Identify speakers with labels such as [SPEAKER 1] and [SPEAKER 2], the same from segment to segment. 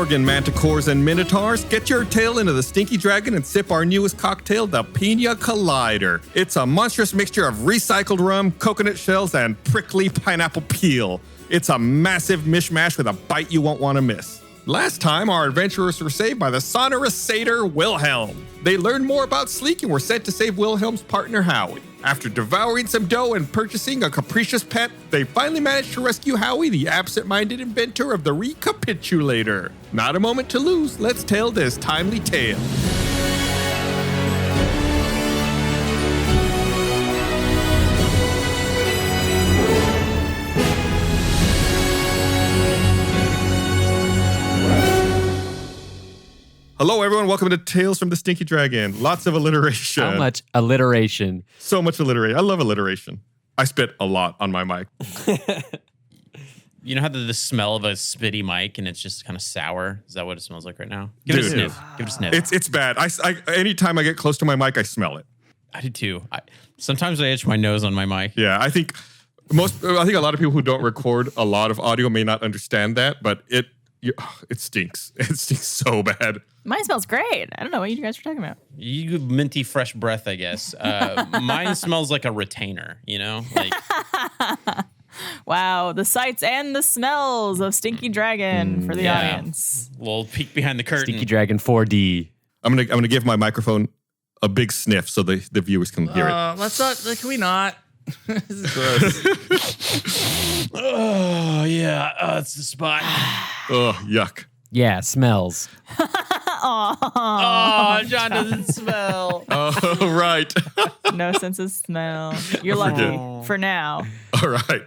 [SPEAKER 1] Gorgon, manticores, and minotaurs, get your tail into the Stinky Dragon and sip our newest cocktail, the Pina Collider. It's a monstrous mixture of recycled rum, coconut shells, and prickly pineapple peel. It's a massive mishmash with a bite you won't want to miss. Last time, our adventurers were saved by the sonorous satyr Wilhelm. They learned more about Sleek and were sent to save Wilhelm's partner Howie. After devouring some dough and purchasing a capricious pet, they finally managed to rescue Howie, the absent-minded inventor of the Recapitulator. Not a moment to lose. Let's tell this timely tale. Hello, everyone. Welcome to Tales from the Stinky Dragon. Lots of alliteration.
[SPEAKER 2] How much alliteration?
[SPEAKER 1] So much alliteration. I love alliteration. I spit a lot on my mic.
[SPEAKER 3] You know how the smell of a spitty mic and it's just kind of sour? Is that what it smells like right now? Give it a sniff. Give it a sniff.
[SPEAKER 1] It's bad. Anytime I get close to my mic, I smell it.
[SPEAKER 3] I do too. Sometimes I itch my nose on my mic.
[SPEAKER 1] Yeah, I think a lot of people who don't record a lot of audio may not understand that, but it stinks. It stinks so bad.
[SPEAKER 4] Mine smells great. I don't know what you guys are talking about.
[SPEAKER 3] You minty fresh breath, I guess. Mine smells like a retainer, you know? Like
[SPEAKER 4] wow, the sights and the smells of Stinky Dragon for the audience.
[SPEAKER 3] Little peek behind the curtain.
[SPEAKER 2] Stinky Dragon 4D.
[SPEAKER 1] I'm gonna give my microphone a big sniff so the viewers can hear it.
[SPEAKER 5] Let's not. Can we not? This is gross.
[SPEAKER 3] Oh, yeah. It's the spot.
[SPEAKER 1] Oh, yuck.
[SPEAKER 2] Yeah, smells.
[SPEAKER 3] Oh, John doesn't smell.
[SPEAKER 1] Oh, right.
[SPEAKER 4] No sense of smell. You're lucky for now.
[SPEAKER 1] All right.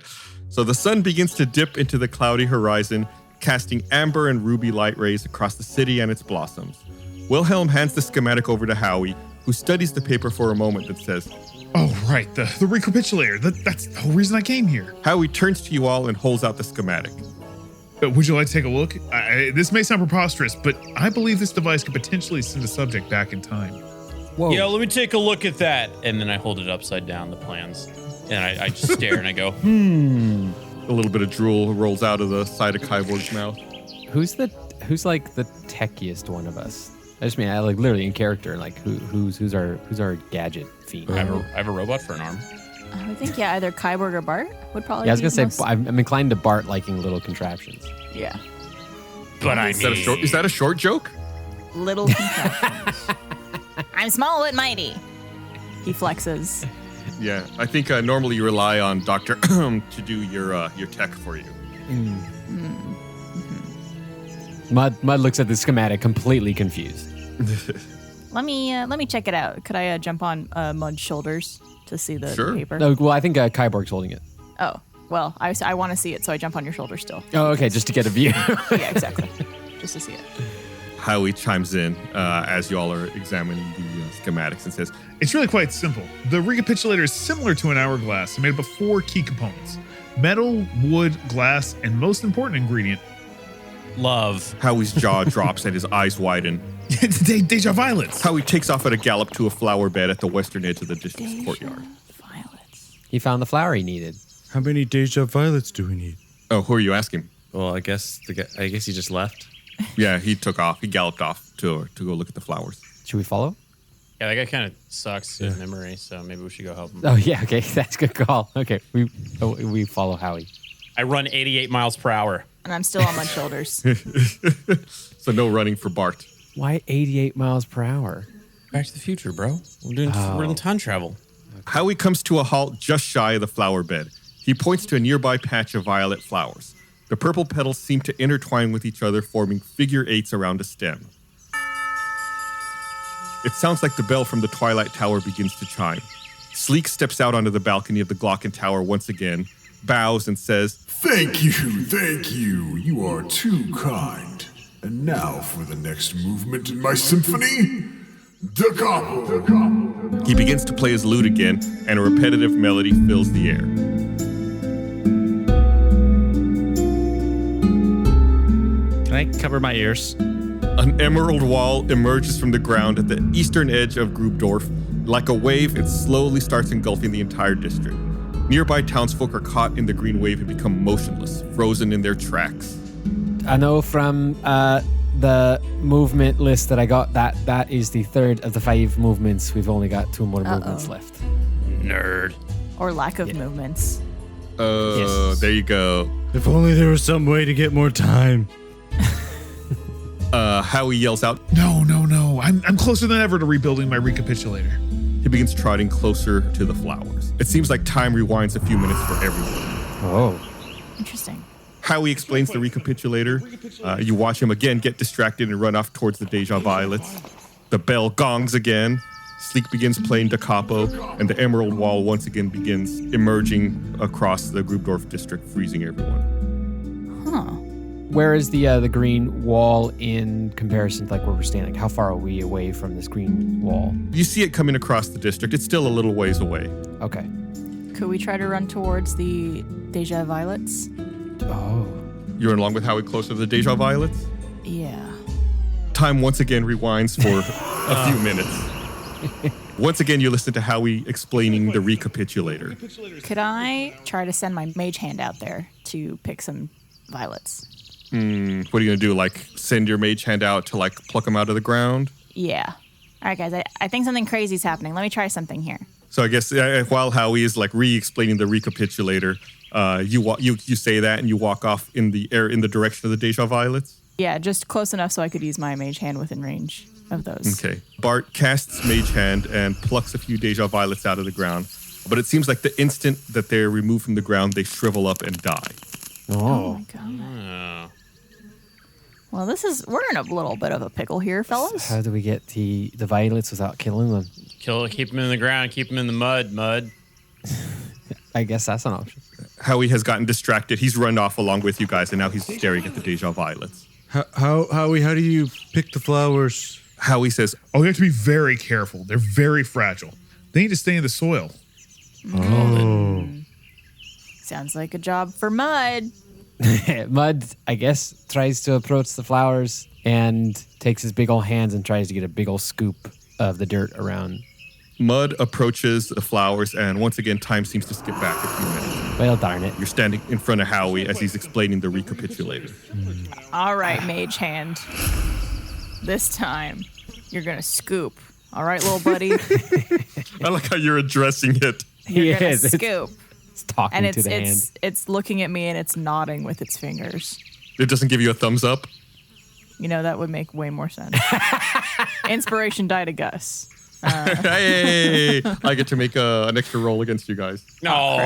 [SPEAKER 1] So the sun begins to dip into the cloudy horizon, casting amber and ruby light rays across the city and its blossoms. Wilhelm hands the schematic over to Howie, who studies the paper for a moment and says,
[SPEAKER 6] "Oh, right, the recapitulator. That's the whole reason I came here."
[SPEAKER 1] Howie turns to you all and holds out the schematic.
[SPEAKER 6] Would you like to take a look? This may sound preposterous, but I believe this device could potentially send a subject back in time.
[SPEAKER 2] Whoa.
[SPEAKER 3] Yeah, let me take a look at that. And then I hold it upside down, the plans. And I just stare and I go,
[SPEAKER 1] A little bit of drool rolls out of the side of Kyborg's mouth.
[SPEAKER 2] Who's like the techiest one of us? I just mean, like literally in character, like who's our gadget fiend?
[SPEAKER 3] I have a robot for an arm.
[SPEAKER 4] I would think, either Kyborg or Bart would probably
[SPEAKER 2] Yeah, I was
[SPEAKER 4] be
[SPEAKER 2] gonna
[SPEAKER 4] the
[SPEAKER 2] say
[SPEAKER 4] most-
[SPEAKER 2] I'm inclined to Bart liking little contraptions.
[SPEAKER 4] Yeah.
[SPEAKER 3] But
[SPEAKER 1] Is that a short joke?
[SPEAKER 4] Little contraptions. I'm small but mighty. He flexes.
[SPEAKER 1] Yeah, I think normally you rely on Dr. to do your tech for you.
[SPEAKER 2] Mud looks at the schematic completely confused.
[SPEAKER 4] Let me check it out. Could I jump on Mud's shoulders to see the
[SPEAKER 1] Sure.
[SPEAKER 4] paper?
[SPEAKER 2] No, well, I think Kyborg's holding it.
[SPEAKER 4] Oh, well, I want to see it, so I jump on your shoulder still.
[SPEAKER 2] Oh, okay, just to get a view.
[SPEAKER 4] Yeah, exactly. Just to see it.
[SPEAKER 1] Howie chimes in as you all are examining the schematics and says,
[SPEAKER 6] It's really quite simple. The recapitulator is similar to an hourglass and made up of 4 key components: metal, wood, glass, and most important ingredient,
[SPEAKER 3] Love.
[SPEAKER 1] Howie's jaw drops and his eyes widen.
[SPEAKER 6] Deja violets.
[SPEAKER 1] Howie takes off at a gallop to a flower bed at the western edge of the district's courtyard.
[SPEAKER 4] Violets.
[SPEAKER 2] He found the flower he needed.
[SPEAKER 5] How many Deja violets do we need?
[SPEAKER 1] Oh, who are you asking?
[SPEAKER 5] Well, I guess he just left.
[SPEAKER 1] Yeah, he took off. He galloped off to go look at the flowers.
[SPEAKER 2] Should we follow?
[SPEAKER 3] Yeah, that guy kind of sucks his memory, so maybe we should go help him.
[SPEAKER 2] Oh yeah, okay, that's a good call. Okay, we follow Howie.
[SPEAKER 3] I run 88 miles per hour.
[SPEAKER 4] And I'm still on Mud's shoulders.
[SPEAKER 1] So no running for Bart.
[SPEAKER 2] Why 88 miles per hour?
[SPEAKER 3] Back to the future, bro. We're in time travel.
[SPEAKER 1] Howie comes to a halt just shy of the flower bed. He points to a nearby patch of violet flowers. The purple petals seem to intertwine with each other, forming figure 8s around a stem. It sounds like the bell from the Twilight Tower begins to chime. Sleek steps out onto the balcony of the Glocken Tower once again, bows and says,
[SPEAKER 7] Thank you. You are too kind. And now for the next movement in my symphony, Da Capo.
[SPEAKER 1] He begins to play his lute again, and a repetitive melody fills the air.
[SPEAKER 5] Can I cover my ears?
[SPEAKER 1] An emerald wall emerges from the ground at the eastern edge of Grubdorf. Like a wave, it slowly starts engulfing the entire district. Nearby townsfolk are caught in the green wave and become motionless, frozen in their tracks.
[SPEAKER 2] I know from the movement list that I got, that is the third of the 5 movements. We've only got 2 more movements left.
[SPEAKER 3] Nerd.
[SPEAKER 4] Or lack of movements.
[SPEAKER 2] Yes.
[SPEAKER 1] There you go.
[SPEAKER 5] If only there was some way to get more time.
[SPEAKER 1] Howie yells out.
[SPEAKER 6] No. I'm closer than ever to rebuilding my recapitulator.
[SPEAKER 1] He begins trotting closer to the flowers. It seems like time rewinds a few minutes for everyone.
[SPEAKER 2] Oh.
[SPEAKER 4] Interesting.
[SPEAKER 1] Howie explains the recapitulator. You watch him again get distracted and run off towards the Deja violets. The bell gongs again. Sleek begins playing Da Capo, and the Emerald Wall once again begins emerging across the Grubdorf district, freezing everyone.
[SPEAKER 4] Huh.
[SPEAKER 2] Where is the green wall in comparison to like where we're standing? How far are we away from this green wall?
[SPEAKER 1] You see it coming across the district. It's still a little ways away.
[SPEAKER 2] Okay.
[SPEAKER 4] Could we try to run towards the Deja violets?
[SPEAKER 2] Oh.
[SPEAKER 1] You're along with Howie closer to the Deja violets?
[SPEAKER 4] Yeah.
[SPEAKER 1] Time once again rewinds for a few minutes. Once again, you listen to Howie explaining the recapitulator.
[SPEAKER 4] Could I try to send my mage hand out there to pick some violets?
[SPEAKER 1] What are you going to do? Like send your mage hand out to like pluck them out of the ground?
[SPEAKER 4] Yeah. All right, guys. I think something crazy is happening. Let me try something here.
[SPEAKER 1] So I guess while Howie is like re-explaining the recapitulator, you say that and you walk off in the direction of the Deja violets?
[SPEAKER 4] Yeah, just close enough so I could use my mage hand within range of those.
[SPEAKER 1] Okay. Bart casts Mage Hand and plucks a few Deja violets out of the ground. But it seems like the instant that they're removed from the ground, they shrivel up and die.
[SPEAKER 4] Oh my god. Well, we're in a little bit of a pickle here, fellas.
[SPEAKER 2] How do we get the violets without killing them?
[SPEAKER 3] Keep them in the ground, keep them in the mud.
[SPEAKER 2] I guess that's an option.
[SPEAKER 1] Howie has gotten distracted. He's run off along with you guys, and now he's staring at the Deja violets.
[SPEAKER 5] Howie, how do you pick the flowers?
[SPEAKER 1] Howie says,
[SPEAKER 6] Oh, you have to be very careful. They're very fragile. They need to stay in the soil.
[SPEAKER 5] Oh.
[SPEAKER 4] Sounds like a job for Mud.
[SPEAKER 2] Mud, I guess, tries to approach the flowers and takes his big old hands and tries to get a big old scoop of the dirt around.
[SPEAKER 1] Mud approaches the flowers, and once again, time seems to skip back a few minutes.
[SPEAKER 2] Well, darn it.
[SPEAKER 1] You're standing in front of Howie as he's explaining the recapitulator.
[SPEAKER 4] All right, mage hand. This time, you're going to scoop. All right, little buddy?
[SPEAKER 1] I like how you're addressing it.
[SPEAKER 4] You're going
[SPEAKER 2] Yes,
[SPEAKER 4] to
[SPEAKER 2] it's-
[SPEAKER 4] scoop.
[SPEAKER 2] It's talking
[SPEAKER 4] And
[SPEAKER 2] to the hand.
[SPEAKER 4] it's looking at me and it's nodding with its fingers.
[SPEAKER 1] It doesn't give you a thumbs up.
[SPEAKER 4] You know, that would make way more sense. Inspiration die to Gus.
[SPEAKER 1] Hey, I get to make an extra roll against you guys.
[SPEAKER 3] No.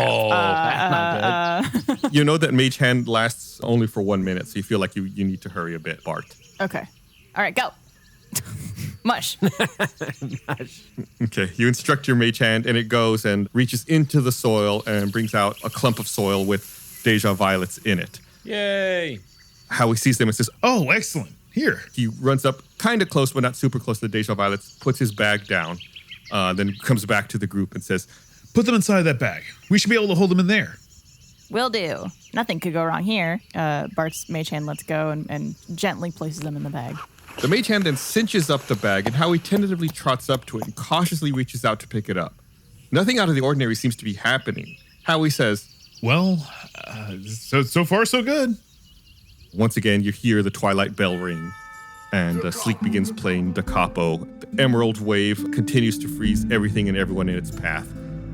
[SPEAKER 1] You know that Mage Hand lasts only for 1 minute, so you feel like you need to hurry a bit, Bart.
[SPEAKER 4] Okay. All right, go. Mush.
[SPEAKER 1] Okay, you instruct your Mage Hand, and it goes and reaches into the soil and brings out a clump of soil with Deja violets in it.
[SPEAKER 3] Yay.
[SPEAKER 1] Howie sees them and says,
[SPEAKER 6] Oh, excellent. Here.
[SPEAKER 1] he runs up kind of close, but not super close to the Deja violets, puts his bag down, then comes back to the group and says,
[SPEAKER 6] Put them inside that bag. We should be able to hold them in there.
[SPEAKER 4] Will do. Nothing could go wrong here. Bart's mage hand lets go and gently places them in the bag.
[SPEAKER 1] The Mage Hand then cinches up the bag, and Howie tentatively trots up to it and cautiously reaches out to pick it up. Nothing out of the ordinary seems to be happening. Howie says,
[SPEAKER 6] Well, so far so good.
[SPEAKER 1] once again, you hear the twilight bell ring, and Sleek begins playing Da Capo. The emerald wave continues to freeze everything and everyone in its path.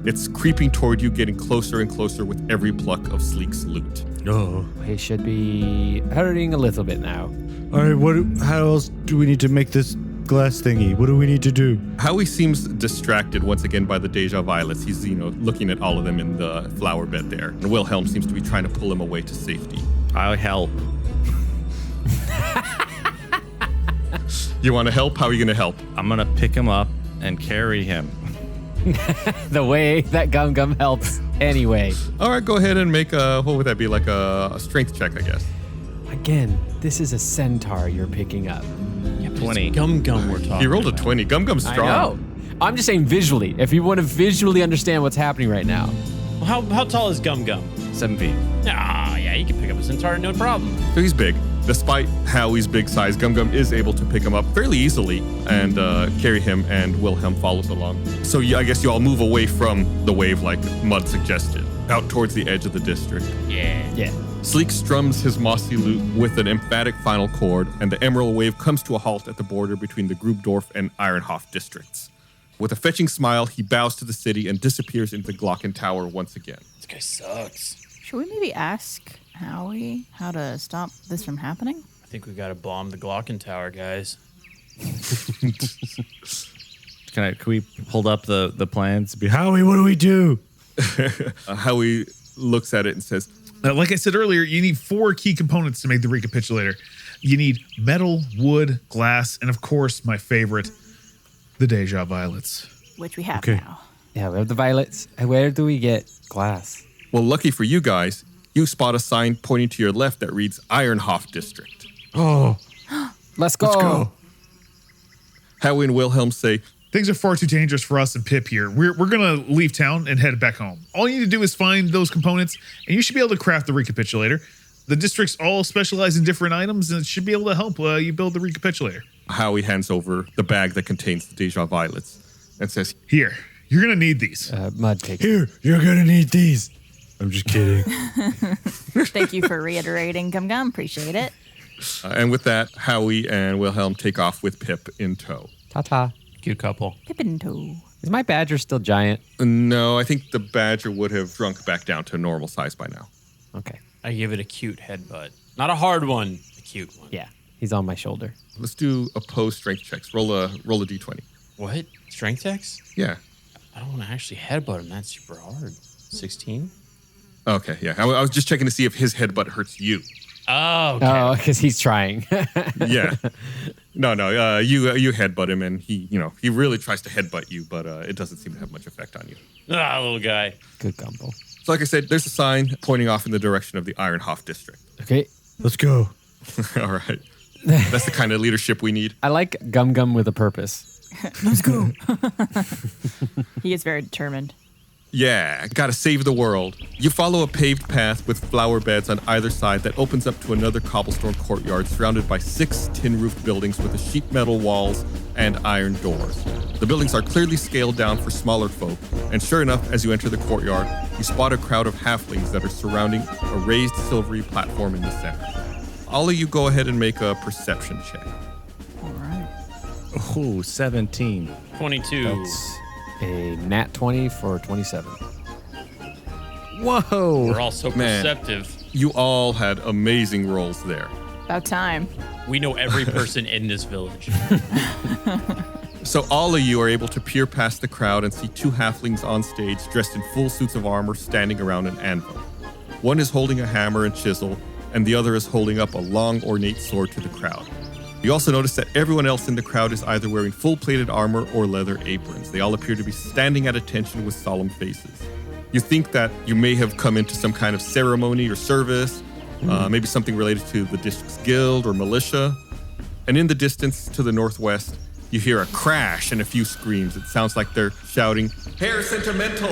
[SPEAKER 1] It's creeping toward you, getting closer and closer with every pluck of Sleek's loot.
[SPEAKER 5] Oh.
[SPEAKER 2] He should be hurting a little bit now.
[SPEAKER 5] All right, how else do we need to make this glass thingy? What do we need to do?
[SPEAKER 1] Howie seems distracted once again by the Deja violets. He's, looking at all of them in the flower bed there. And Wilhelm seems to be trying to pull him away to safety.
[SPEAKER 3] I'll help.
[SPEAKER 1] You want to help? How are you going to help?
[SPEAKER 5] I'm going to pick him up and carry him.
[SPEAKER 2] The way that Gum Gum helps anyway.
[SPEAKER 1] All right, go ahead and make what would that be, like a strength check, I guess.
[SPEAKER 2] Again, this is a centaur you're picking up.
[SPEAKER 3] 20. Gum we're talking
[SPEAKER 1] He rolled a
[SPEAKER 3] about.
[SPEAKER 1] 20. Gum Gum's strong.
[SPEAKER 2] I know. I'm just saying visually. If you want to visually understand what's happening right now.
[SPEAKER 3] Well, how tall is Gum?
[SPEAKER 5] 7 feet.
[SPEAKER 3] Ah, yeah, you can pick up a centaur, no problem.
[SPEAKER 1] So he's big. Despite Howie's big size, Gum Gum is able to pick him up fairly easily and carry him, and Wilhelm follows along. So I guess you all move away from the wave like Mud suggested, out towards the edge of the district.
[SPEAKER 3] Yeah.
[SPEAKER 2] Yeah.
[SPEAKER 1] Sleek strums his mossy lute with an emphatic final chord, and the emerald wave comes to a halt at the border between the Grubdorf and Ironhoff districts. With a fetching smile, he bows to the city and disappears into the Glocken Tower once again.
[SPEAKER 3] This guy sucks.
[SPEAKER 4] Should we maybe ask Howie how to stop this from happening?
[SPEAKER 3] I think we gotta bomb the Glocken Tower, guys.
[SPEAKER 5] Can we hold up the plans? Howie, what do we do?
[SPEAKER 1] Howie looks at it and says,
[SPEAKER 6] Like I said earlier, you need 4 key components to make the Recapitulator. You need metal, wood, glass, and of course, my favorite, the Deja violets.
[SPEAKER 4] Which we have
[SPEAKER 5] Okay.
[SPEAKER 4] now.
[SPEAKER 2] Yeah, we have the violets. Where do we get glass?
[SPEAKER 1] well, lucky for you guys, you spot a sign pointing to your left that reads Ironhoff District.
[SPEAKER 5] Oh,
[SPEAKER 2] Let's go.
[SPEAKER 5] let's go.
[SPEAKER 1] Howie and Wilhelm say,
[SPEAKER 6] Things are far too dangerous for us and Pip here. We're going to leave town and head back home. All you need to do is find those components, and you should be able to craft the Recapitulator. The districts all specialize in different items, and it should be able to help you build the Recapitulator.
[SPEAKER 1] Howie hands over the bag that contains the Deja violets and says,
[SPEAKER 6] Here, you're going to need these.
[SPEAKER 2] Mud takes.
[SPEAKER 5] Here, you're gonna need these. I'm just kidding.
[SPEAKER 4] Thank you for reiterating, Gum Gum. Appreciate it.
[SPEAKER 1] and with that, Howie and Wilhelm take off with Pip in tow.
[SPEAKER 2] Ta-ta.
[SPEAKER 3] Cute couple.
[SPEAKER 4] Pippin toe.
[SPEAKER 2] Is my badger still giant?
[SPEAKER 1] No, I think the badger would have shrunk back down to normal size by now.
[SPEAKER 2] Okay.
[SPEAKER 3] I give it a cute headbutt. Not a hard one, a cute one.
[SPEAKER 2] Yeah, he's on my shoulder.
[SPEAKER 1] Let's do opposed strength checks. Roll a d20.
[SPEAKER 3] What? Strength checks?
[SPEAKER 1] Yeah.
[SPEAKER 3] I don't want to actually headbutt him. That's super hard. 16?
[SPEAKER 1] Okay, yeah. I was just checking to see if his headbutt hurts you.
[SPEAKER 3] Oh, okay.
[SPEAKER 2] Oh, because he's trying.
[SPEAKER 1] Yeah. No. You headbutt him, and he really tries to headbutt you, but it doesn't seem to have much effect on you.
[SPEAKER 3] Ah, little guy.
[SPEAKER 2] Good gumbo.
[SPEAKER 1] So, like I said, there's a sign pointing off in the direction of the Ironhoff district.
[SPEAKER 2] Okay.
[SPEAKER 5] Let's go.
[SPEAKER 1] All right. That's the kind of leadership we need.
[SPEAKER 2] I like Gum Gum with a purpose.
[SPEAKER 4] Let's go. He is very determined.
[SPEAKER 1] Yeah, gotta save the world. You follow a paved path with flower beds on either side that opens up to another cobblestone courtyard surrounded by 6 tin-roofed buildings with sheet metal walls and iron doors. The buildings are clearly scaled down for smaller folk, and sure enough, as you enter the courtyard, you spot a crowd of halflings that are surrounding a raised silvery platform in the center. All of you go ahead and make a perception check.
[SPEAKER 4] All right.
[SPEAKER 5] Oh, 17.
[SPEAKER 3] 22.
[SPEAKER 2] That's a nat 20 for 27. Whoa.
[SPEAKER 3] We're all so
[SPEAKER 1] Man.
[SPEAKER 3] perceptive.
[SPEAKER 1] You all had amazing rolls there.
[SPEAKER 4] About time.
[SPEAKER 3] We know every person in this village.
[SPEAKER 1] So all of you are able to peer past the crowd and see 2 halflings on stage dressed in full suits of armor standing around an anvil. One is holding a hammer and chisel, and the other is holding up a long, ornate sword to the crowd. You also notice that everyone else in the crowd is either wearing full-plated armor or leather aprons. They all appear to be standing at attention with solemn faces. You think that you may have come into some kind of ceremony or service, maybe something related to the district's guild or militia. And in the distance to the northwest, you hear a crash and a few screams. It sounds like they're shouting, "Hair sentimental!"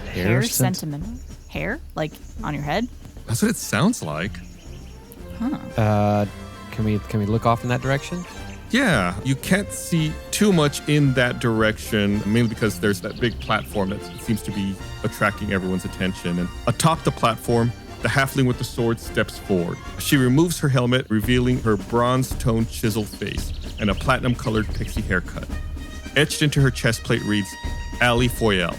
[SPEAKER 4] Hair sentimental? Hair? Like on your head?
[SPEAKER 1] That's what it sounds like.
[SPEAKER 2] Can we look off in that direction?
[SPEAKER 1] Yeah, you can't see too much in that direction, mainly because there's that big platform that seems to be attracting everyone's attention. And atop the platform, the halfling with the sword steps forward. She removes her helmet, revealing her bronze-toned chiseled face and a platinum-colored pixie haircut. Etched into her chest plate reads, Ali Foyel.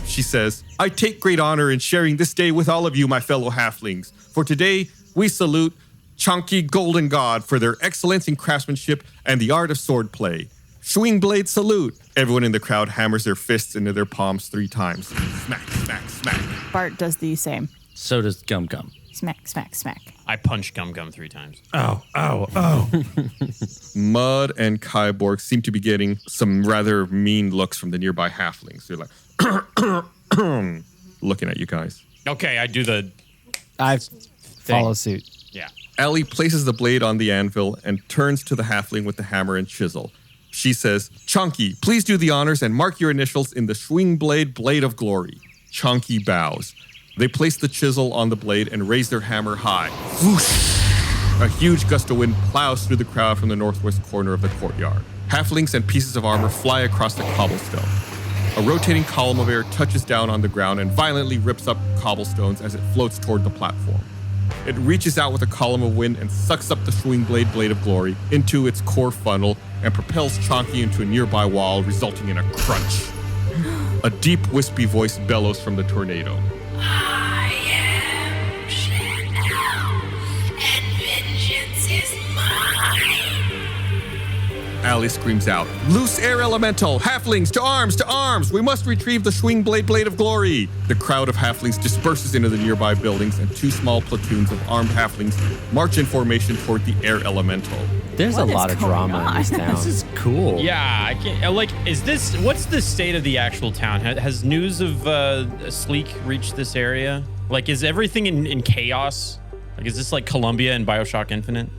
[SPEAKER 1] She says, "I take great honor in sharing this day with all of you, my fellow halflings. For today, we salute Chunky Golden God for their excellence in craftsmanship and the art of swordplay. Shwingblade salute." Everyone in the crowd hammers their fists into their palms 3 times. Smack, smack, smack.
[SPEAKER 4] Bart does the same.
[SPEAKER 5] So does Gum Gum.
[SPEAKER 4] Smack, smack, smack.
[SPEAKER 3] I punched Gum Gum 3 times.
[SPEAKER 5] Ow, ow, ow.
[SPEAKER 1] Mud and Kyborg seem to be getting some rather mean looks from the nearby halflings. They're like, looking at you guys.
[SPEAKER 3] Okay, I do the
[SPEAKER 2] I
[SPEAKER 3] thing.
[SPEAKER 2] follow suit.
[SPEAKER 3] Yeah.
[SPEAKER 1] Ellie places the blade on the anvil and turns to the halfling with the hammer and chisel. She says, "Chunky, please do the honors and mark your initials in the shwingblade blade of glory." Chunky bows. They place the chisel on the blade and raise their hammer high. Whoosh! A huge gust of wind plows through the crowd from the northwest corner of the courtyard. Halflings and pieces of armor fly across the cobblestone. A rotating column of air touches down on the ground and violently rips up cobblestones as it floats toward the platform. It reaches out with a column of wind and sucks up the shwingblade blade of glory into its core funnel and propels Chonky into a nearby wall, resulting in a crunch. A deep, wispy voice bellows from the tornado.
[SPEAKER 8] I am Chanel, and vengeance is mine.
[SPEAKER 1] Allie screams out, "Loose air elemental! Halflings, to arms, to arms! We must retrieve the shwingblade blade of glory!" The crowd of halflings disperses into the nearby buildings, and 2 small platoons of armed halflings march in formation toward the air elemental.
[SPEAKER 2] There's
[SPEAKER 4] What
[SPEAKER 2] a
[SPEAKER 4] is
[SPEAKER 2] lot of
[SPEAKER 4] going
[SPEAKER 2] drama in this
[SPEAKER 4] on?
[SPEAKER 2] town.
[SPEAKER 5] This is cool.
[SPEAKER 3] Yeah, I can't. Like, is this? What's the state of the actual town? Has news of Sleek reached this area? Like, is everything in chaos? Like, is this like Columbia and BioShock Infinite?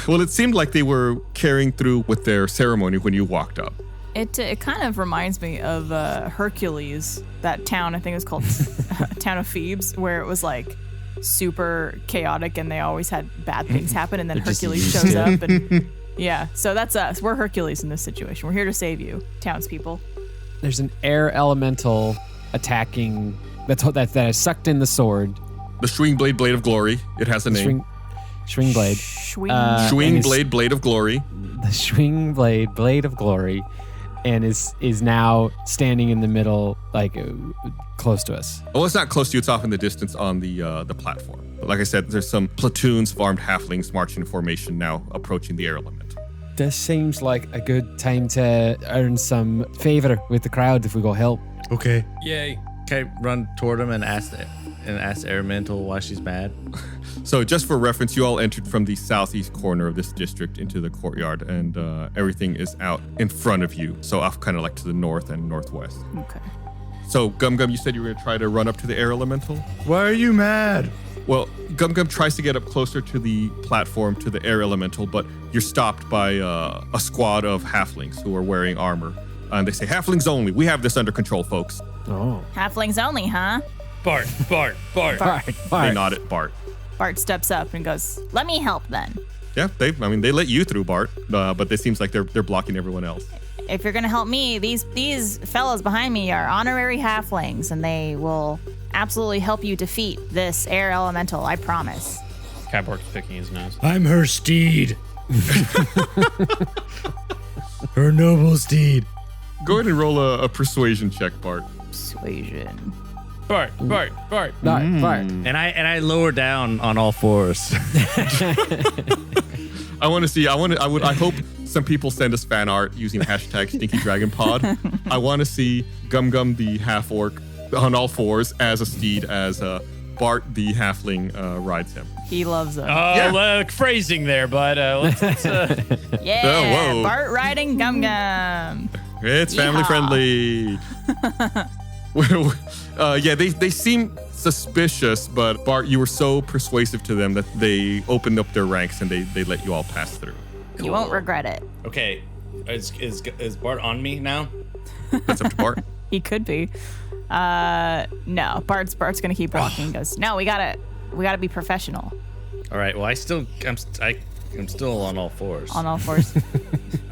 [SPEAKER 1] Well, it seemed like they were carrying through with their ceremony when you walked up.
[SPEAKER 4] It kind of reminds me of Hercules, that town. I think it was called Town of Thebes, where it was like super chaotic and they always had bad things happen, and then
[SPEAKER 2] They're just
[SPEAKER 4] Hercules
[SPEAKER 2] used
[SPEAKER 4] shows
[SPEAKER 2] to
[SPEAKER 4] up and yeah. So that's us. We're Hercules in this situation. We're here to save you, townspeople.
[SPEAKER 2] There's an air elemental attacking that has sucked in the sword.
[SPEAKER 1] The shwingblade blade of glory. It has a name.
[SPEAKER 2] Shwingblade.
[SPEAKER 4] Swing.
[SPEAKER 1] Shwingblade blade of glory.
[SPEAKER 2] The Shwingblade blade of glory, and is now standing in the middle, like close to us.
[SPEAKER 1] Well, it's not close to you. It's off in the distance on the platform. But like I said, there's some platoons of armed halflings marching in formation now, approaching the air elemental.
[SPEAKER 2] This seems like a good time to earn some favor with the crowd if we go help.
[SPEAKER 5] Okay.
[SPEAKER 3] Yay!
[SPEAKER 5] Can I run toward him and ask Elemental why she's mad?
[SPEAKER 1] So just for reference, you all entered from the southeast corner of this district into the courtyard, and everything is out in front of you. So off kind of like to the north and northwest.
[SPEAKER 4] Okay.
[SPEAKER 1] So Gum Gum, you said you were going to try to run up to the air elemental?
[SPEAKER 5] Why are you mad?
[SPEAKER 1] Well, Gum Gum tries to get up closer to the platform, to the air elemental, but you're stopped by a squad of halflings who are wearing armor. And they say, "Halflings only. We have this under control, folks."
[SPEAKER 2] Oh.
[SPEAKER 4] Halflings only, huh?
[SPEAKER 3] Bart.
[SPEAKER 1] They nod at Bart.
[SPEAKER 4] Bart steps up and goes, "Let me help then.
[SPEAKER 1] Yeah, they let you through, Bart, but it seems like they're blocking everyone else.
[SPEAKER 4] If you're gonna help me, these fellows behind me are honorary halflings, and they will absolutely help you defeat this air elemental. I promise."
[SPEAKER 3] Kyborg's picking his nose.
[SPEAKER 5] I'm her steed. Her noble steed.
[SPEAKER 1] Go ahead and roll a persuasion check, Bart.
[SPEAKER 4] Persuasion.
[SPEAKER 3] Bart.
[SPEAKER 2] Fire.
[SPEAKER 5] And I lower down on all fours.
[SPEAKER 1] I want to see. I hope some people send us fan art using hashtag StinkyDragonPod. I want to see Gum Gum the half orc on all fours as a steed, as Bart the halfling rides him.
[SPEAKER 4] He loves them.
[SPEAKER 3] Phrasing there, but let's
[SPEAKER 4] Yeah,
[SPEAKER 1] Oh, whoa.
[SPEAKER 4] Bart riding Gum Gum.
[SPEAKER 1] It's family
[SPEAKER 4] Yeehaw.
[SPEAKER 1] friendly. Yeah, they seem suspicious, but Bart, you were so persuasive to them that they opened up their ranks and they let you all pass through.
[SPEAKER 4] You won't regret it.
[SPEAKER 5] Okay. Is Bart on me now?
[SPEAKER 1] That's up to Bart.
[SPEAKER 4] He could be. No, Bart's gonna keep walking. He goes, "No, we gotta be professional."
[SPEAKER 5] All right. Well, I'm still on all fours.
[SPEAKER 4] On all fours.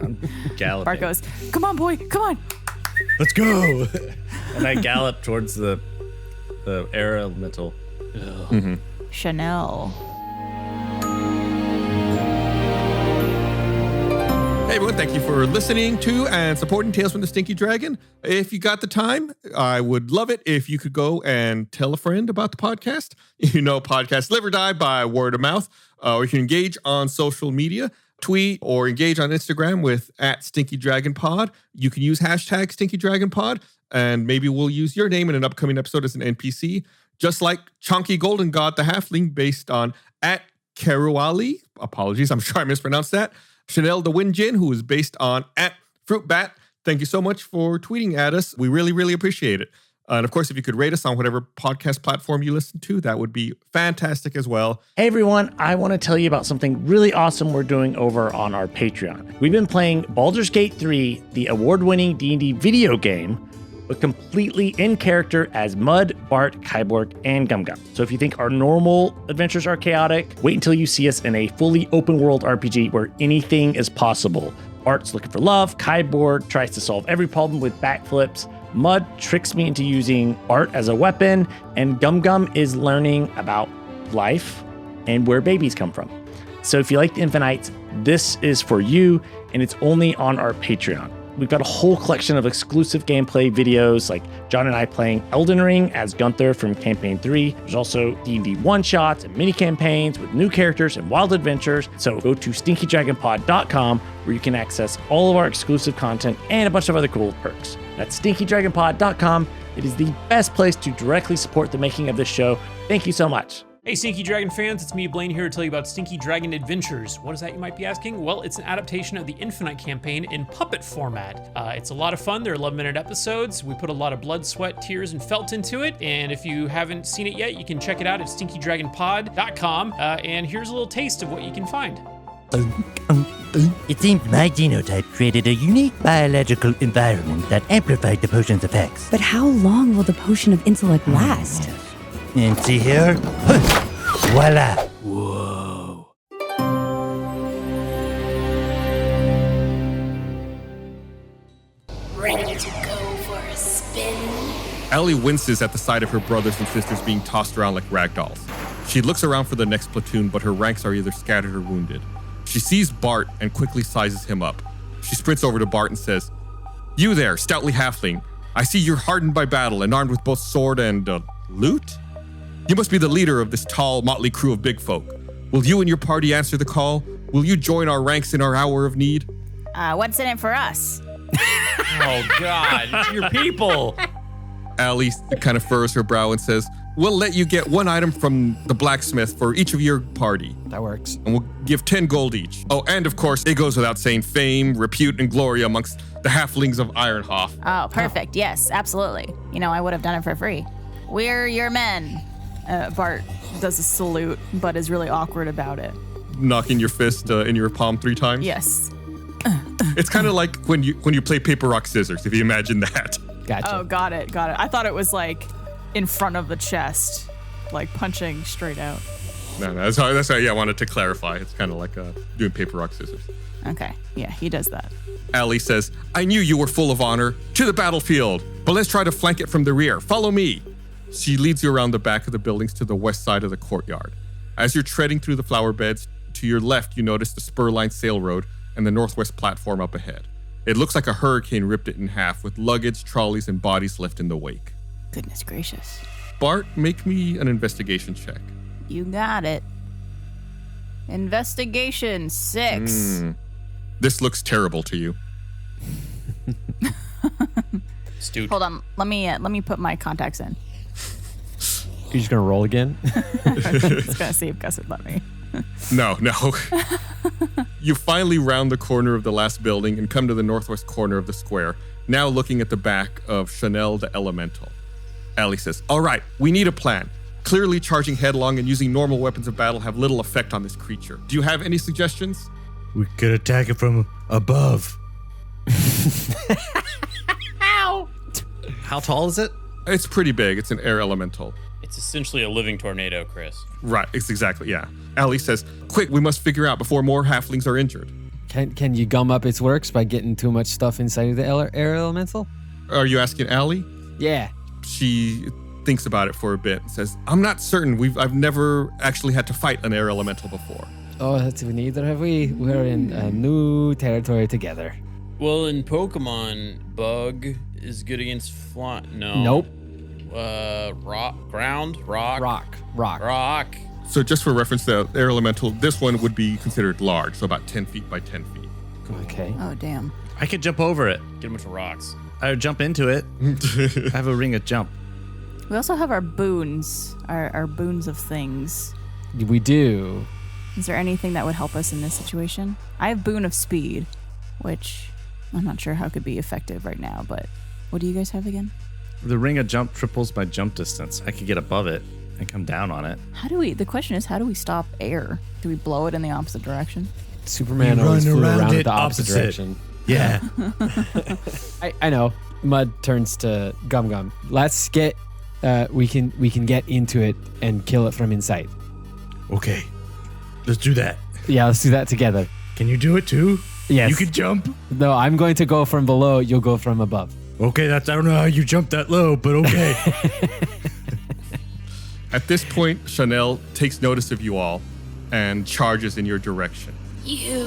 [SPEAKER 5] I'm galloping.
[SPEAKER 4] Bart goes, "Come on, boy, come on."
[SPEAKER 5] Let's go. And I gallop towards the air elemental.
[SPEAKER 4] Chanel.
[SPEAKER 1] Hey everyone, thank you for listening to and supporting Tales from the Stinky Dragon. If you got the time, I would love it if you could go and tell a friend about the podcast. You know, podcasts live or die by word of mouth. Or you can engage on social media, tweet or engage on Instagram with @StinkyDragonPod. You can use hashtag StinkyDragonPod, and maybe we'll use your name in an upcoming episode as an NPC, just like Chonky Golden God, the halfling, based on @Keruali. Apologies, I'm sure I mispronounced that. Chanel the Windjin, who is based on @FruitBat. Thank you so much for tweeting at us. We really, really appreciate it. And of course, if you could rate us on whatever podcast platform you listen to, that would be fantastic as well.
[SPEAKER 9] Hey everyone, I want to tell you about something really awesome we're doing over on our Patreon. We've been playing Baldur's Gate 3, the award-winning D&D video game, but completely in character as Mud, Bart, Kyborg, and Gum Gum. So if you think our normal adventures are chaotic, wait until you see us in a fully open world RPG where anything is possible. Bart's looking for love, Kyborg tries to solve every problem with backflips, Mud tricks me into using art as a weapon, and Gum Gum is learning about life and where babies come from. So if you like the Infinites, this is for you, and it's only on our Patreon. We've got a whole collection of exclusive gameplay videos, like John and I playing Elden Ring as Gunther from Campaign 3. There's also D&D one-shots and mini-campaigns with new characters and wild adventures. So go to stinkydragonpod.com, where you can access all of our exclusive content and a bunch of other cool perks. That's stinkydragonpod.com. It is the best place to directly support the making of this show. Thank you so much.
[SPEAKER 10] Hey Stinky Dragon fans, it's me, Blaine, here to tell you about Stinky Dragon Adventures. What is that, you might be asking? Well, it's an adaptation of the Infinite campaign in puppet format. It's a lot of fun. They're 11-minute episodes. We put a lot of blood, sweat, tears, and felt into it. And if you haven't seen it yet, you can check it out at stinkydragonpod.com. And here's a little taste of what you can find.
[SPEAKER 11] It seems my genotype created a unique biological environment that amplified the potion's effects.
[SPEAKER 12] But how long will the potion of intellect last?
[SPEAKER 11] And see here? Voila! Whoa.
[SPEAKER 8] Ready to go for a spin?
[SPEAKER 1] Allie winces at the sight of her brothers and sisters being tossed around like rag dolls. She looks around for the next platoon, but her ranks are either scattered or wounded. She sees Bart and quickly sizes him up. She sprints over to Bart and says, "You there, stoutly halfling. I see you're hardened by battle and armed with both sword and, loot? You must be the leader of this tall, motley crew of big folk. Will you and your party answer the call? Will you join our ranks in our hour of need?"
[SPEAKER 4] What's in it for us?
[SPEAKER 3] Oh, God. It's your people.
[SPEAKER 1] Allie kind of furrows her brow and says, "We'll let you get 1 item from the blacksmith for each of your party.
[SPEAKER 2] That works.
[SPEAKER 1] And we'll give 10 gold each. Oh, and of course, it goes without saying, fame, repute, and glory amongst the halflings of Ironhoff."
[SPEAKER 4] Oh, perfect. Yes, absolutely. I would have done it for free. We're your men. Bart does a salute, but is really awkward about it.
[SPEAKER 1] Knocking your fist in your palm 3 times?
[SPEAKER 4] Yes.
[SPEAKER 1] It's kind of like when you play paper, rock, scissors, if you imagine that.
[SPEAKER 2] Gotcha.
[SPEAKER 4] Oh, got it. I thought it was like in front of the chest, like punching straight out.
[SPEAKER 1] No, that's how I wanted to clarify. It's kind of like doing paper, rock, scissors.
[SPEAKER 4] Okay, yeah, he does that.
[SPEAKER 1] Allie says, "I knew you were full of honor. To the battlefield. But let's try to flank it from the rear. Follow me." She leads you around the back of the buildings to the west side of the courtyard. As you're treading through the flower beds, to your left, you notice the spur-lined sail road and the northwest platform up ahead. It looks like a hurricane ripped it in half, with luggage, trolleys, and bodies left in the wake.
[SPEAKER 4] Goodness gracious.
[SPEAKER 1] Bart, make me an investigation check.
[SPEAKER 4] You got it. Investigation 6.
[SPEAKER 1] This looks terrible to you.
[SPEAKER 3] Stewed.
[SPEAKER 4] Hold on, let me put my contacts in.
[SPEAKER 2] You're just gonna roll again?
[SPEAKER 4] I'm just gonna see if Gus would let me.
[SPEAKER 1] No. You finally round the corner of the last building and come to the northwest corner of the square, now looking at the back of Chanel the Elemental. Allie says, "All right, we need a plan. Clearly charging headlong and using normal weapons of battle have little effect on this creature. Do you have any suggestions?"
[SPEAKER 11] We could attack it from above.
[SPEAKER 5] How tall is it?
[SPEAKER 1] It's pretty big. It's an air elemental.
[SPEAKER 3] It's essentially a living tornado, Chris.
[SPEAKER 1] Right, it's exactly, yeah. Allie says, "Quick, we must figure out before more halflings are injured."
[SPEAKER 2] Can you gum up its works by getting too much stuff inside of the air elemental?
[SPEAKER 1] Are you asking Allie?
[SPEAKER 2] Yeah.
[SPEAKER 1] She thinks about it for a bit and says, "I'm not certain. I've never actually had to fight an air elemental before."
[SPEAKER 2] Oh, neither have we. We're in a new territory together.
[SPEAKER 3] Well, in Pokemon, bug is good against fly. No.
[SPEAKER 2] Nope.
[SPEAKER 3] Rock.
[SPEAKER 1] So just for reference, the air elemental, this one would be considered large, so about 10 feet by 10 feet.
[SPEAKER 2] Okay.
[SPEAKER 4] Oh, damn.
[SPEAKER 5] I could jump over it.
[SPEAKER 3] Get a bunch of rocks.
[SPEAKER 5] I would jump into it. I have a ring of jump.
[SPEAKER 4] We also have our boons, our boons of things.
[SPEAKER 2] We do.
[SPEAKER 4] Is there anything that would help us in this situation? I have boon of speed, which I'm not sure how it could be effective right now, but what do you guys have again?
[SPEAKER 5] The ring of jump triples my jump distance. I could get above it and come down on it.
[SPEAKER 4] The question is, how do we stop air? Do we blow it in the opposite direction?
[SPEAKER 2] Superman always flew around it the opposite direction.
[SPEAKER 5] Yeah.
[SPEAKER 2] I know. Mud turns to Gum Gum. Let's get, we can get into it and kill it from inside.
[SPEAKER 11] Okay. Let's do that.
[SPEAKER 2] Yeah, let's do that together.
[SPEAKER 11] Can you do it too?
[SPEAKER 2] Yes.
[SPEAKER 11] You can jump?
[SPEAKER 2] No, I'm going to go from below. You'll go from above.
[SPEAKER 11] Okay, I don't know how you jumped that low, but okay.
[SPEAKER 1] At this point, Chanel takes notice of you all. and charges in your direction.
[SPEAKER 8] You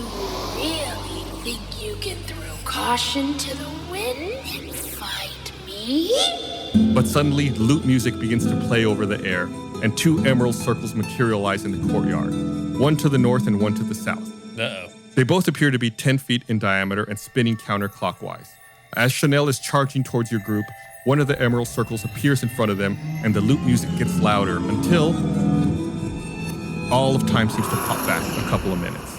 [SPEAKER 8] really think you can throw caution to the wind and fight me?
[SPEAKER 1] But suddenly, lute music begins to play over the air, and 2 emerald circles materialize in the courtyard, one to the north and one to the south.
[SPEAKER 3] Uh-oh.
[SPEAKER 1] They both appear to be 10 feet in diameter and spinning counterclockwise. As Chanel is charging towards your group, one of the emerald circles appears in front of them, and the lute music gets louder until all of time seems to pop back a couple of minutes.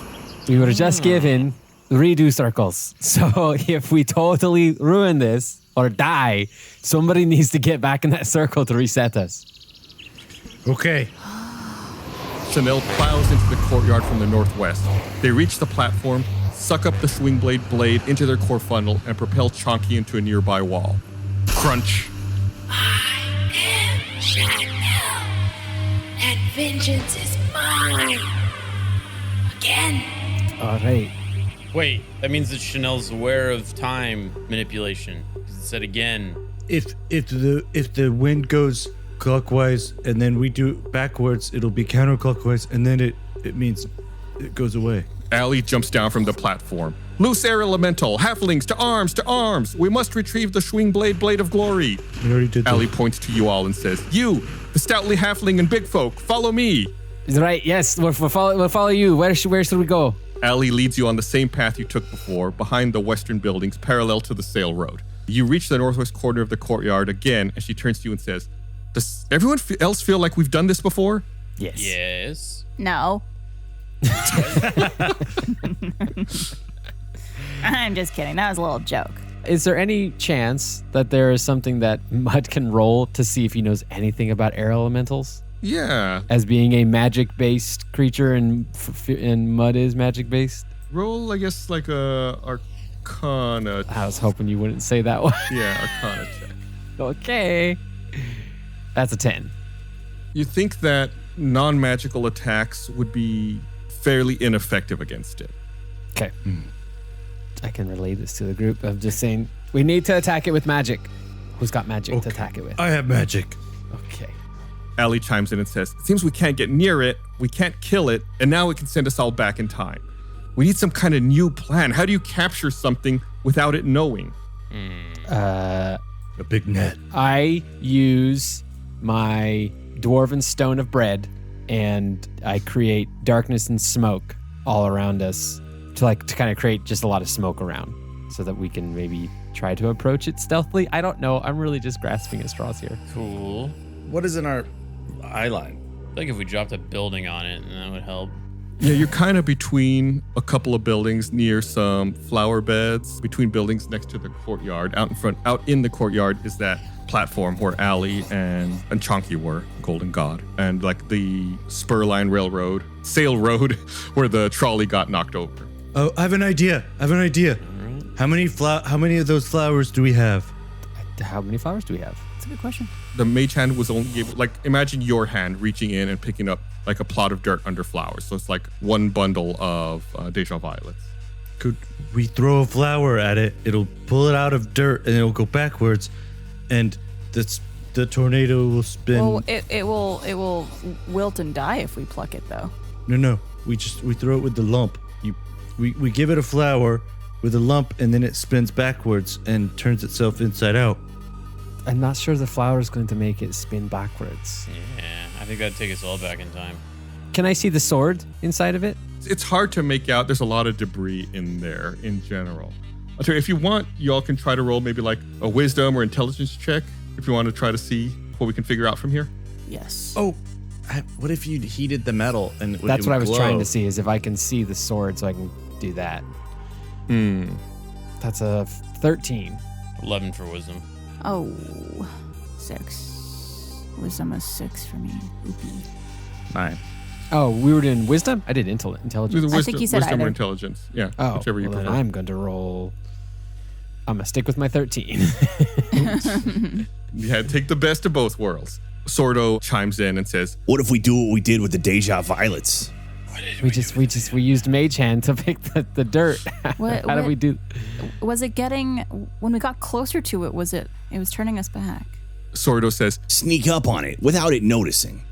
[SPEAKER 2] We were just given redo circles. So if we totally ruin this or die, somebody needs to get back in that circle to reset us.
[SPEAKER 5] Okay.
[SPEAKER 1] Chanel plows into the courtyard from the northwest. They reach the platform, suck up the shwingblade blade into their core funnel, and propel Chonky into a nearby wall. Crunch.
[SPEAKER 8] I am Chanel, and vengeance is mine. Again.
[SPEAKER 2] All right.
[SPEAKER 3] Wait, that means that Chanel's aware of time manipulation. It said again.
[SPEAKER 5] If the wind goes clockwise and then we do backwards, it'll be counterclockwise, and then it means it goes away.
[SPEAKER 1] Allie jumps down from the platform. Loose air elemental, halflings to arms, to arms. We must retrieve the shwingblade blade of glory.
[SPEAKER 5] We already did that.
[SPEAKER 1] Allie points to you all and says, you, the stoutly halfling and big folk, follow me.
[SPEAKER 2] Right, yes, we'll follow you. Where should we go?
[SPEAKER 1] Allie leads you on the same path you took before, behind the western buildings, parallel to the sail road. You reach the northwest corner of the courtyard again, and she turns to you and says, does everyone else feel like we've done this before?
[SPEAKER 2] Yes.
[SPEAKER 3] Yes.
[SPEAKER 4] No. I'm just kidding. That was a little joke.
[SPEAKER 2] Is there any chance that there is something that Mud can roll to see if he knows anything about air elementals?
[SPEAKER 1] Yeah.
[SPEAKER 2] As being a magic-based creature and Mud is magic-based?
[SPEAKER 1] Roll, I guess, like a Arcana.
[SPEAKER 2] I was hoping you wouldn't say that one.
[SPEAKER 1] Yeah, Arcana check.
[SPEAKER 2] Okay. That's a 10.
[SPEAKER 1] You think that non-magical attacks would be fairly ineffective against it.
[SPEAKER 2] Okay. I can relay this to the group of just saying, we need to attack it with magic. Who's got magic to attack it with?
[SPEAKER 5] I have magic.
[SPEAKER 2] Okay.
[SPEAKER 1] Allie chimes in and says, it seems we can't get near it, we can't kill it, and now it can send us all back in time. We need some kind of new plan. How do you capture something without it knowing?
[SPEAKER 5] A big net.
[SPEAKER 2] I use my dwarven stone of bread and I create darkness and smoke all around us to kind of create just a lot of smoke around so that we can maybe try to approach it stealthily. I don't know. I'm really just grasping at straws here.
[SPEAKER 3] Cool.
[SPEAKER 5] What is in our eye line?
[SPEAKER 3] I feel like if we dropped a building on it, that would help.
[SPEAKER 1] Yeah, you're kind of between a couple of buildings near some flower beds, between buildings next to the courtyard. Out in the courtyard is that platform where Allie and Chonky were, Golden God, and like the Spurline Railroad, Sail Road, where the trolley got knocked over.
[SPEAKER 5] Oh, I have an idea. How many of those flowers do we have?
[SPEAKER 2] How many flowers do we have?
[SPEAKER 4] That's a good question.
[SPEAKER 1] The mage hand was only able, imagine your hand reaching in and picking up like a plot of dirt under flowers. So it's like one bundle of Deja violets.
[SPEAKER 5] Could we throw a flower at it? It'll pull it out of dirt and it'll go backwards, and the tornado will spin.
[SPEAKER 4] Well, it will wilt and die if we pluck it, though.
[SPEAKER 5] No. We throw it with the lump. We give it a flower with a lump, and then it spins backwards and turns itself inside out.
[SPEAKER 2] I'm not sure the flower is going to make it spin backwards.
[SPEAKER 3] Yeah, I think that'd take us all back in time.
[SPEAKER 2] Can I see the sword inside of it?
[SPEAKER 1] It's hard to make out. There's a lot of debris in there in general. I'll tell you, if you want, y'all can try to roll maybe like a wisdom or intelligence check if you want to try to see what we can figure out from here.
[SPEAKER 4] Yes.
[SPEAKER 5] Oh, what if you heated the metal and it would,
[SPEAKER 2] That's what I was
[SPEAKER 5] glow?
[SPEAKER 2] trying to see, is if I can see the sword so I can do that. That's a 13.
[SPEAKER 3] 11 for wisdom.
[SPEAKER 4] Oh, 6. Wisdom is 6 for me. Oopie.
[SPEAKER 5] 9.
[SPEAKER 2] Oh, we were doing wisdom? I did intelligence.
[SPEAKER 4] I think he said
[SPEAKER 1] wisdom
[SPEAKER 4] either.
[SPEAKER 1] or intelligence. Yeah,
[SPEAKER 2] Oh,
[SPEAKER 1] whichever you
[SPEAKER 2] well, then
[SPEAKER 1] prefer.
[SPEAKER 2] I'm going to roll. I'm going to stick with my 13.
[SPEAKER 1] Yeah, take the best of both worlds. Sordo chimes in and says,
[SPEAKER 13] what if we do what we did with the Deja violets?
[SPEAKER 2] We used mage hand to pick the dirt.
[SPEAKER 4] What-
[SPEAKER 2] How did we do?
[SPEAKER 4] Was it getting, when we got closer to it, it was turning us back?
[SPEAKER 1] Sordo says,
[SPEAKER 13] sneak up on it without it noticing.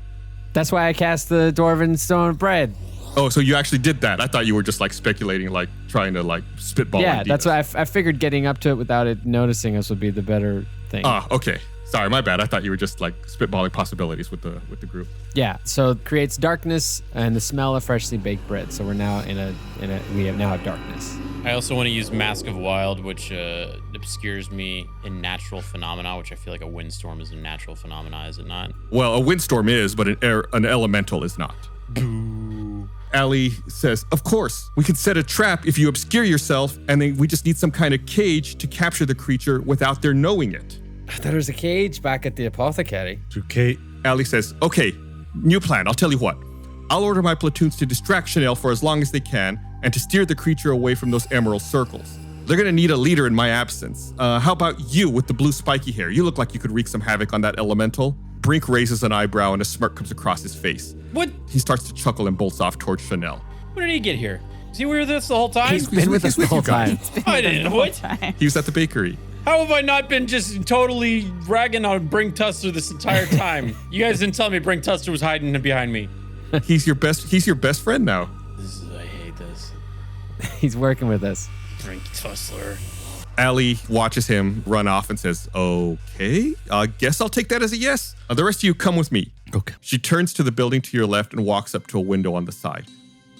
[SPEAKER 2] That's why I cast the dwarven stone of bread.
[SPEAKER 1] Oh, so you actually did that. I thought you were just like speculating, like trying to like spitball.
[SPEAKER 2] Yeah,
[SPEAKER 1] ideas.
[SPEAKER 2] that's why I figured getting up to it without it noticing us would be the better thing.
[SPEAKER 1] Okay. Sorry, my bad. I thought you were just like spitballing possibilities with the group.
[SPEAKER 2] Yeah, so it creates darkness and the smell of freshly baked bread. So we're now we have darkness.
[SPEAKER 3] I also want to use Mask of Wild, which obscures me in natural phenomena, which I feel like a windstorm is a natural phenomena, is it not?
[SPEAKER 1] Well, a windstorm is, but an elemental is not.
[SPEAKER 3] Boo.
[SPEAKER 1] Allie says, of course, we could set a trap if you obscure yourself, and then we just need some kind of cage to capture the creature without their knowing it.
[SPEAKER 2] I thought it was a cage back at the apothecary.
[SPEAKER 5] Okay.
[SPEAKER 1] Allie says, okay, new plan. I'll tell you what. I'll order my platoons to distract Chanel for as long as they can and to steer the creature away from those emerald circles. They're going to need a leader in my absence. How about you with the blue spiky hair? You look like you could wreak some havoc on that elemental. Brink raises an eyebrow and a smirk comes across his face.
[SPEAKER 3] What?
[SPEAKER 1] He starts to chuckle and bolts off towards Chanel.
[SPEAKER 3] When did he get here? Is he with us the whole time?
[SPEAKER 2] He's been with us the whole time.
[SPEAKER 3] I didn't know it.
[SPEAKER 1] He was at the bakery.
[SPEAKER 3] How have I not been just totally ragging on Brink Tuster this entire time? You guys didn't tell me Brink Tuster was hiding behind me.
[SPEAKER 1] He's your best friend now.
[SPEAKER 3] I hate this.
[SPEAKER 2] He's working with us.
[SPEAKER 3] Brink Tussler.
[SPEAKER 1] Allie watches him run off and says, okay, guess I'll take that as a yes. The rest of you come with me.
[SPEAKER 5] Okay.
[SPEAKER 1] She turns to the building to your left and walks up to a window on the side.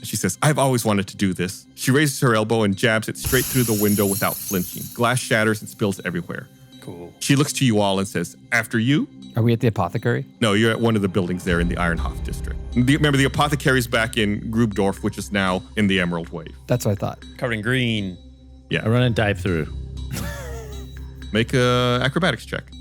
[SPEAKER 1] She says, I've always wanted to do this. She raises her elbow and jabs it straight through the window without flinching. Glass shatters and spills everywhere.
[SPEAKER 3] Cool.
[SPEAKER 1] She looks to you all and says, after you?
[SPEAKER 2] Are we at the apothecary?
[SPEAKER 1] No, you're at one of the buildings there in the Ironhoff district. Remember, the apothecary's back in Grubdorf, which is now in the Emerald Wave.
[SPEAKER 2] That's what I thought.
[SPEAKER 3] Covered in green.
[SPEAKER 1] Yeah.
[SPEAKER 9] I run and dive through.
[SPEAKER 1] Make a acrobatics check.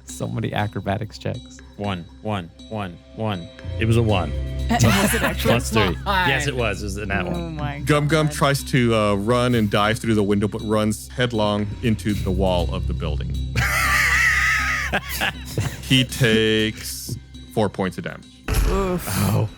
[SPEAKER 2] So many acrobatics checks.
[SPEAKER 3] One.
[SPEAKER 9] It was a 1.
[SPEAKER 4] Was it actually?
[SPEAKER 9] Plus 3. Yes, it was. It was in that
[SPEAKER 4] Oh
[SPEAKER 9] one.
[SPEAKER 4] my
[SPEAKER 1] Gum Gum
[SPEAKER 4] God.
[SPEAKER 1] tries to run and dive through the window, but runs headlong into the wall of the building. He takes 4 points of damage.
[SPEAKER 4] Oof.
[SPEAKER 2] Oh.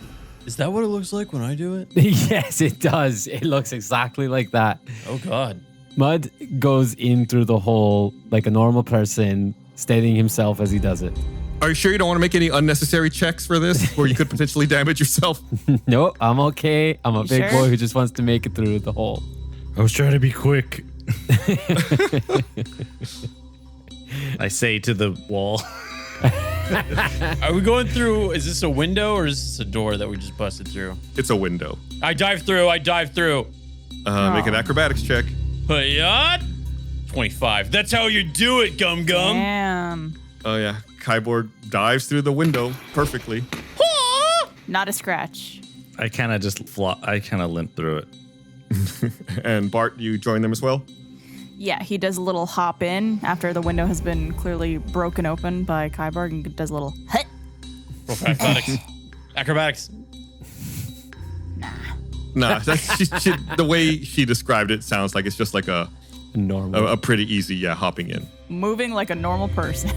[SPEAKER 3] Is that what it looks like when I do it?
[SPEAKER 2] Yes, it does. It looks exactly like that.
[SPEAKER 3] Oh, God.
[SPEAKER 2] Mud goes in through the hole like a normal person, steadying himself as he does it.
[SPEAKER 1] Are you sure you don't want to make any unnecessary checks for this, where you could potentially damage yourself?
[SPEAKER 2] Nope, I'm okay. I'm a big
[SPEAKER 4] sure?
[SPEAKER 2] boy who just wants to make it through the hole.
[SPEAKER 5] I was trying to be quick.
[SPEAKER 9] I say to the wall.
[SPEAKER 3] Are we going through? Is this a window or is this a door that we just busted through?
[SPEAKER 1] It's a window.
[SPEAKER 3] I dive through.
[SPEAKER 1] Make an acrobatics check.
[SPEAKER 3] Hey, 25. That's how you do it, Gum Gum.
[SPEAKER 4] Damn.
[SPEAKER 1] Oh, yeah. Kyborg dives through the window perfectly.
[SPEAKER 4] Not a scratch.
[SPEAKER 9] I kind of just I kind of limp through it.
[SPEAKER 1] And Bart, you join them as well?
[SPEAKER 4] Yeah, he does a little hop in after the window has been clearly broken open by Kyborg and does a little hut.
[SPEAKER 3] Roll for athletics. Acrobatics.
[SPEAKER 1] Nah, the way she described it sounds like it's just like a pretty easy, hopping in.
[SPEAKER 4] Moving like a normal person.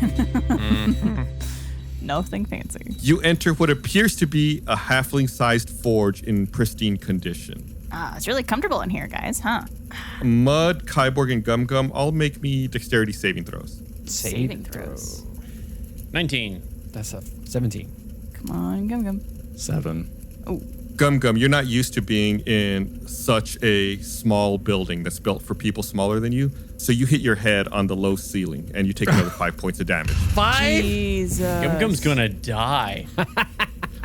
[SPEAKER 4] Nothing fancy.
[SPEAKER 1] You enter what appears to be a halfling-sized forge in pristine condition.
[SPEAKER 4] It's really comfortable in here, guys, huh?
[SPEAKER 1] Mud, Kyborg, and Gum Gum all make me dexterity saving throws.
[SPEAKER 4] Saving throws.
[SPEAKER 3] 19.
[SPEAKER 2] That's a 17.
[SPEAKER 4] Come on, Gum Gum.
[SPEAKER 9] 7.
[SPEAKER 4] Oh.
[SPEAKER 1] Gum Gum, you're not used to being in such a small building that's built for people smaller than you. So you hit your head on the low ceiling and you take another 5 points of damage.
[SPEAKER 9] 5?
[SPEAKER 4] Jesus.
[SPEAKER 3] Gum Gum's gonna die.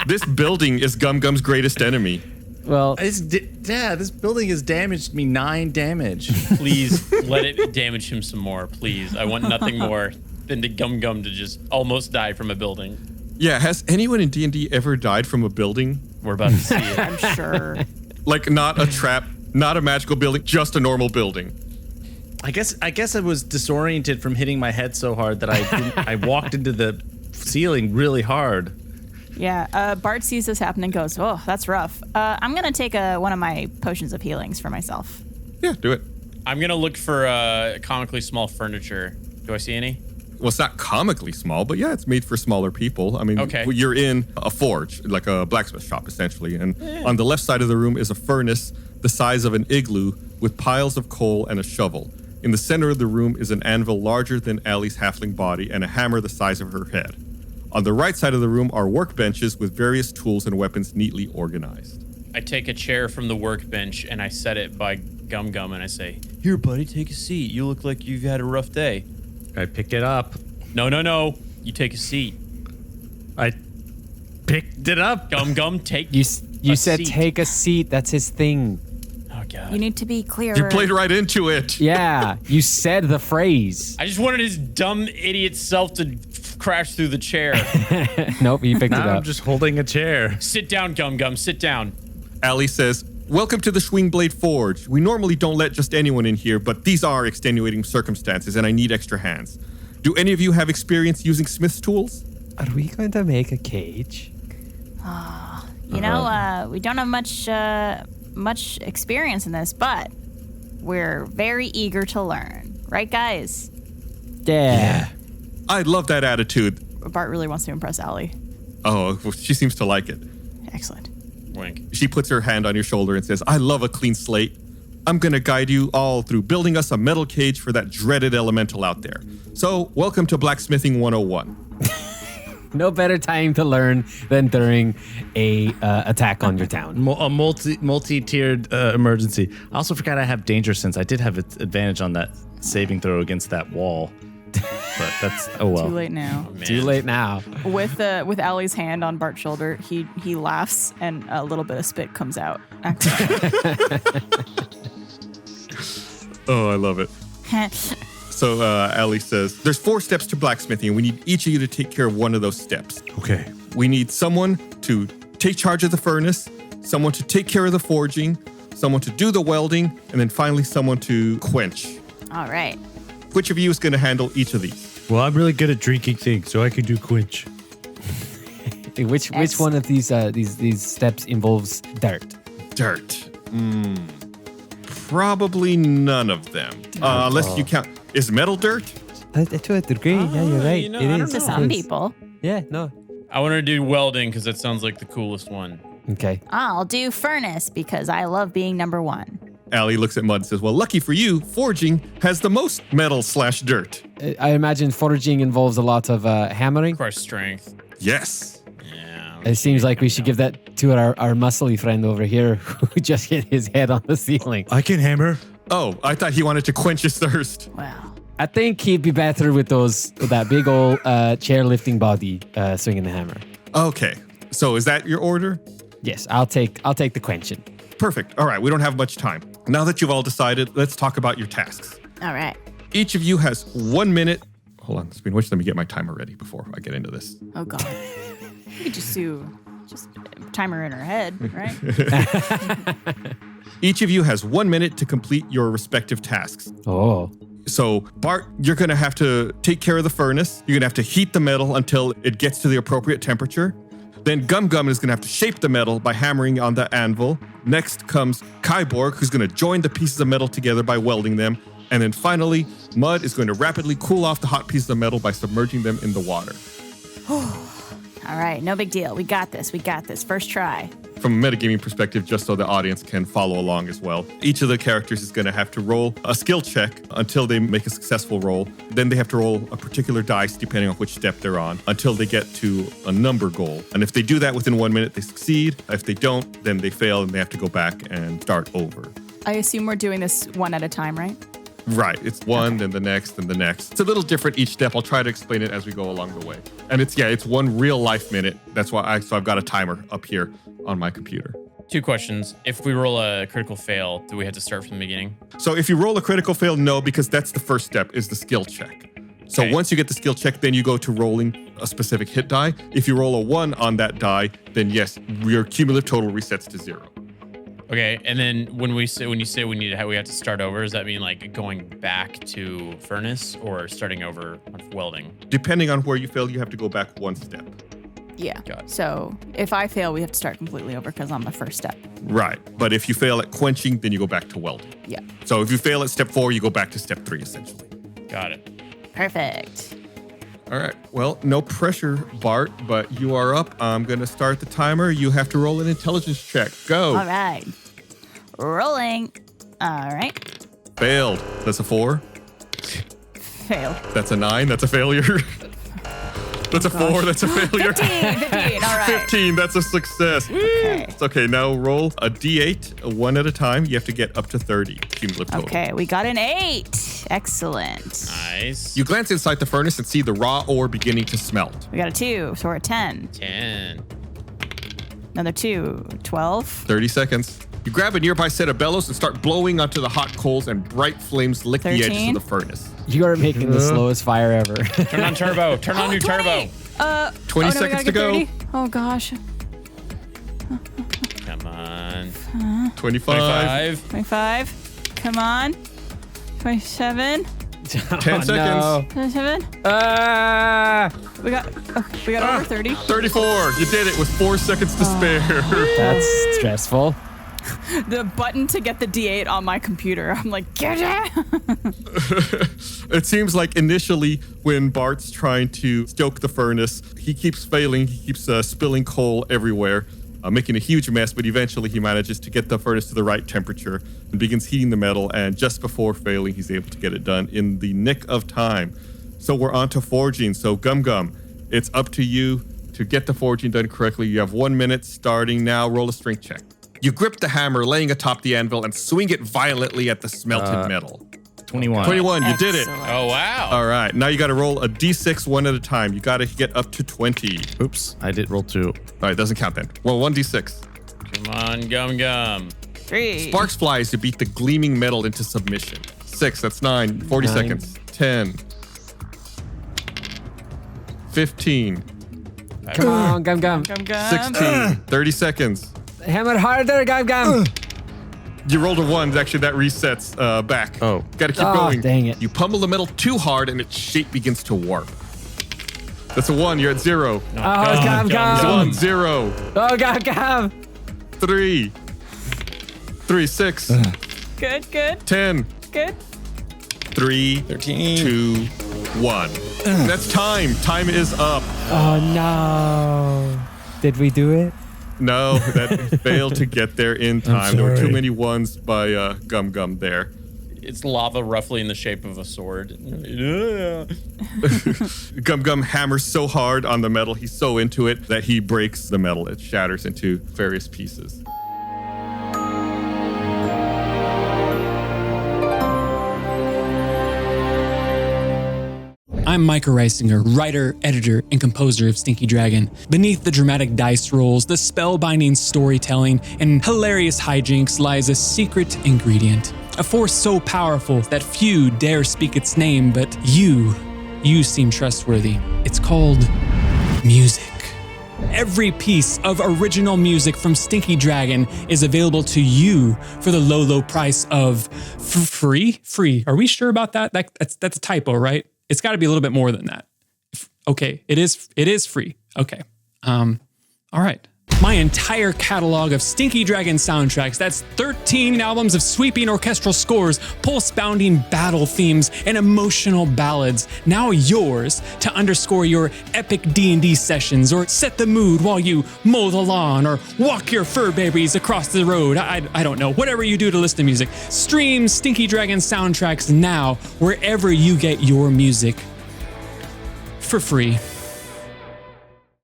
[SPEAKER 1] This building is Gum Gum's greatest enemy.
[SPEAKER 2] Well,
[SPEAKER 9] this building has damaged me 9 damage.
[SPEAKER 3] Please let it damage him some more, please. I want nothing more than the Gum Gum to just almost die from a building.
[SPEAKER 1] Yeah, has anyone in D&D ever died from a building?
[SPEAKER 3] We're about to see it.
[SPEAKER 4] I'm sure.
[SPEAKER 1] Like not a trap, not a magical building, just a normal building.
[SPEAKER 9] I guess I was disoriented from hitting my head so hard that I walked into the ceiling really hard.
[SPEAKER 4] Yeah, Bart sees this happen and goes, oh, that's rough. I'm going to take one of my potions of healings for myself.
[SPEAKER 1] Yeah, do it.
[SPEAKER 3] I'm gonna look for comically small furniture. Do I see any?
[SPEAKER 1] Well, it's not comically small, but yeah, it's made for smaller people. I mean,
[SPEAKER 3] Okay.
[SPEAKER 1] You're in a forge, like a blacksmith shop, essentially. And on the left side of the room is a furnace the size of an igloo with piles of coal and a shovel. In the center of the room is an anvil larger than Allie's halfling body and a hammer the size of her head. On the right side of the room are workbenches with various tools and weapons neatly organized.
[SPEAKER 3] I take a chair from the workbench and I set it by Gum Gum and I say, "Here, buddy, take a seat. You look like you've had a rough day."
[SPEAKER 9] I pick it up.
[SPEAKER 3] No. You take a seat.
[SPEAKER 9] I picked it up.
[SPEAKER 3] Gum Gum, take
[SPEAKER 2] You
[SPEAKER 3] a
[SPEAKER 2] said
[SPEAKER 3] seat.
[SPEAKER 2] take a seat. That's his thing.
[SPEAKER 3] Oh, God.
[SPEAKER 4] You need to be clearer.
[SPEAKER 1] You played right into it.
[SPEAKER 2] Yeah, you said the phrase.
[SPEAKER 3] I just wanted his dumb idiot self to crash through the chair.
[SPEAKER 2] Nope, you picked it
[SPEAKER 9] Now
[SPEAKER 2] up.
[SPEAKER 9] I'm just holding a chair.
[SPEAKER 3] Sit down, Gum Gum. Sit down.
[SPEAKER 1] Allie says, "Welcome to the Shwingblade Forge. We normally don't let just anyone in here, but these are extenuating circumstances and I need extra hands. Do any of you have experience using smith's tools?"
[SPEAKER 2] Are we going to make a cage?
[SPEAKER 4] You know, we don't have much experience in this, but we're very eager to learn. Right, guys?
[SPEAKER 2] Yeah.
[SPEAKER 1] I love that attitude.
[SPEAKER 4] Bart really wants to impress Allie.
[SPEAKER 1] Oh, well, she seems to like it.
[SPEAKER 4] Excellent.
[SPEAKER 3] Wink.
[SPEAKER 1] She puts her hand on your shoulder and says, "I love a clean slate. I'm going to guide you all through building us a metal cage for that dreaded elemental out there. So, welcome to Blacksmithing 101.
[SPEAKER 2] No better time to learn than during a attack on your town.
[SPEAKER 9] A multi-tiered emergency. I also forgot I have danger sense. I did have an advantage on that saving throw against that wall. But that's, oh well.
[SPEAKER 4] Too late now.
[SPEAKER 2] Too late now.
[SPEAKER 4] With Allie's hand on Bart's shoulder, he laughs and a little bit of spit comes out.
[SPEAKER 1] Oh, I love it. So Allie says, "There's 4 steps to blacksmithing, and we need each of you to take care of one of those steps.
[SPEAKER 5] Okay.
[SPEAKER 1] We need someone to take charge of the furnace, someone to take care of the forging, someone to do the welding, and then finally someone to quench.
[SPEAKER 4] All right.
[SPEAKER 1] Which of you is going to handle each of these?"
[SPEAKER 5] Well, I'm really good at drinking things, so I can do quench.
[SPEAKER 2] Which one of these steps involves dirt?
[SPEAKER 1] Dirt. Probably none of them. Unless you count. Is metal dirt?
[SPEAKER 2] To a degree, yeah, you're right.
[SPEAKER 3] you know,
[SPEAKER 2] It
[SPEAKER 3] I don't
[SPEAKER 2] is.
[SPEAKER 3] know.
[SPEAKER 4] To some people.
[SPEAKER 2] Yeah, no.
[SPEAKER 3] I want to do welding because that sounds like the coolest one.
[SPEAKER 2] Okay.
[SPEAKER 4] I'll do furnace because I love being number 1.
[SPEAKER 1] Allie looks at Mud and says, "Well, lucky for you, forging has the most metal/dirt.
[SPEAKER 2] I imagine foraging involves a lot of hammering.
[SPEAKER 3] Crush strength.
[SPEAKER 1] Yes.
[SPEAKER 3] Yeah.
[SPEAKER 2] It seems like we should give that to our muscly friend over here who just hit his head on the ceiling.
[SPEAKER 5] I can hammer.
[SPEAKER 1] Oh, I thought he wanted to quench his thirst.
[SPEAKER 4] Wow.
[SPEAKER 2] I think he'd be better with that big old chair-lifting body swinging the hammer.
[SPEAKER 1] Okay. So is that your order?
[SPEAKER 2] Yes, I'll take the quenching.
[SPEAKER 1] Perfect. All right, we don't have much time. Now that you've all decided, let's talk about your tasks.
[SPEAKER 4] All right.
[SPEAKER 1] Each of you has 1 minute. Hold on, speaking of which, let me get my timer ready before I get into this.
[SPEAKER 4] Oh, God. We could just timer in her head, right?
[SPEAKER 1] Each of you has 1 minute to complete your respective tasks.
[SPEAKER 2] Oh.
[SPEAKER 1] So, Bart, you're going to have to take care of the furnace. You're going to have to heat the metal until it gets to the appropriate temperature. Then Gum Gum is going to have to shape the metal by hammering on the anvil. Next comes Kyborg, who's going to join the pieces of metal together by welding them. And then finally, Mud is going to rapidly cool off the hot pieces of metal by submerging them in the water.
[SPEAKER 4] All right. No big deal. We got this. First try.
[SPEAKER 1] From a metagaming perspective, just so the audience can follow along as well, each of the characters is going to have to roll a skill check until they make a successful roll. Then they have to roll a particular dice depending on which step they're on until they get to a number goal. And if they do that within 1 minute, they succeed. If they don't, then they fail and they have to go back and start over.
[SPEAKER 4] I assume we're doing this one at a time, right?
[SPEAKER 1] Right. It's one, then the next, then the next. It's a little different each step. I'll try to explain it as we go along the way. And it's 1 real life minute. That's why I've got a timer up here on my computer.
[SPEAKER 3] 2 questions. If we roll a critical fail, do we have to start from the beginning?
[SPEAKER 1] So if you roll a critical fail, no, because that's the first step is the skill check. So
[SPEAKER 3] Okay.
[SPEAKER 1] once you get the skill check, then you go to rolling a specific hit die. If you roll a 1 on that die, then yes, your cumulative total resets to 0.
[SPEAKER 3] Okay, and then when you say we have to start over, does that mean like going back to furnace or starting over on welding?
[SPEAKER 1] Depending on where you fail, you have to go back 1 step.
[SPEAKER 4] Yeah.
[SPEAKER 3] Got it.
[SPEAKER 4] So if I fail, we have to start completely over because I'm the first step.
[SPEAKER 1] Right. But if you fail at quenching, then you go back to welding.
[SPEAKER 4] Yeah.
[SPEAKER 1] So if you fail at step 4, you go back to step 3, essentially.
[SPEAKER 3] Got it.
[SPEAKER 4] Perfect.
[SPEAKER 1] All right. Well, no pressure, Bart, but you are up. I'm going to start the timer. You have to roll an intelligence check. Go.
[SPEAKER 4] All right. Rolling. All right.
[SPEAKER 1] Failed. That's a 4.
[SPEAKER 4] Fail.
[SPEAKER 1] That's a 9. That's a failure. That's a 4. That's a failure.
[SPEAKER 4] 15. All right.
[SPEAKER 1] 15. That's a success.
[SPEAKER 4] Okay.
[SPEAKER 1] It's okay. Now roll a d8 one at a time. You have to get up to 30 cumulative total.
[SPEAKER 4] Okay, we got an 8. Excellent.
[SPEAKER 3] Nice.
[SPEAKER 1] You glance inside the furnace and see the raw ore beginning to smelt.
[SPEAKER 4] We got a 2, so we're at 10.
[SPEAKER 3] 10.
[SPEAKER 4] Another 2, 12.
[SPEAKER 1] 30 seconds. You grab a nearby set of bellows and start blowing onto the hot coals, and bright flames lick the edges
[SPEAKER 4] 13.
[SPEAKER 1] of the furnace.
[SPEAKER 2] You are making the slowest fire ever.
[SPEAKER 3] Turn on turbo. Turn on your
[SPEAKER 4] 20.
[SPEAKER 3] turbo.
[SPEAKER 1] 20
[SPEAKER 4] no,
[SPEAKER 1] seconds to go.
[SPEAKER 4] 30. Oh gosh.
[SPEAKER 3] Come on.
[SPEAKER 1] 25.
[SPEAKER 4] 25. Come on. 27.
[SPEAKER 1] 10 seconds.
[SPEAKER 4] 27. We got over 30.
[SPEAKER 1] 34. You did it with 4 seconds to spare.
[SPEAKER 2] That's stressful.
[SPEAKER 4] The button to get the D8 on my computer. I'm like, get it.
[SPEAKER 1] It seems like initially when Bart's trying to stoke the furnace, he keeps failing. He keeps spilling coal everywhere, making a huge mess, but eventually he manages to get the furnace to the right temperature and begins heating the metal, and just before failing, he's able to get it done in the nick of time. So we're on to forging. So Gum Gum, it's up to you to get the forging done correctly. You have 1 minute starting now. Roll a strength check. You grip the hammer laying atop the anvil and swing it violently at the smelted metal.
[SPEAKER 9] 21.
[SPEAKER 1] 21, you did it.
[SPEAKER 3] Oh, wow.
[SPEAKER 1] All right, now you got to roll a d6 one at a time. You got to get up to 20.
[SPEAKER 9] Oops, I did roll 2.
[SPEAKER 1] All right, doesn't count then. Well, 1d6.
[SPEAKER 3] Come on, Gum Gum.
[SPEAKER 4] 3.
[SPEAKER 1] Sparks fly as you beat the gleaming metal into submission. 6, that's 9. 40
[SPEAKER 2] 9.
[SPEAKER 1] seconds. 10. 15.
[SPEAKER 2] Come on, Gum Gum.
[SPEAKER 1] 16. 30 seconds.
[SPEAKER 2] Hammer harder, Gum Gum.
[SPEAKER 1] You rolled a 1. Actually, that resets back.
[SPEAKER 9] Oh.
[SPEAKER 1] Got to keep
[SPEAKER 2] Oh,
[SPEAKER 1] going.
[SPEAKER 2] dang it.
[SPEAKER 1] You pummel the metal too hard and its shape begins to warp. That's a 1. You're at 0.
[SPEAKER 2] Oh, Gum Gum.
[SPEAKER 1] 1, 0.
[SPEAKER 2] Oh, Gum Gum.
[SPEAKER 1] 3. 6.
[SPEAKER 4] Good, good,
[SPEAKER 1] 10.
[SPEAKER 4] good.
[SPEAKER 1] 3,
[SPEAKER 13] 13.
[SPEAKER 1] 2, 1. That's time. Time is up.
[SPEAKER 2] Oh, no. Did we do it?
[SPEAKER 1] No, that failed to get there in time. There were too many ones by Gum Gum there.
[SPEAKER 3] It's lava roughly in the shape of a sword.
[SPEAKER 1] Gum Gum hammers so hard on the metal, he's so into it that he breaks the metal. It shatters into various pieces.
[SPEAKER 10] I'm Micah Reisinger, writer, editor, and composer of Stinky Dragon. Beneath the dramatic dice rolls, the spellbinding storytelling, and hilarious hijinks lies a secret ingredient. A force so powerful that few dare speak its name, but you seem trustworthy. It's called music. Every piece of original music from Stinky Dragon is available to you for the low price of free? Free. Are we sure about that? That's a typo, right? It's got to be a little bit more than that. Okay, it is free. Okay. All right. My entire catalog of Stinky Dragon soundtracks, that's 13 albums of sweeping orchestral scores, pulse-bounding battle themes, and emotional ballads, now yours to underscore your epic D&D sessions, or set the mood while you mow the lawn, or walk your fur babies across the road. I don't know, whatever you do to listen to music. Stream Stinky Dragon soundtracks now, wherever you get your music, for free.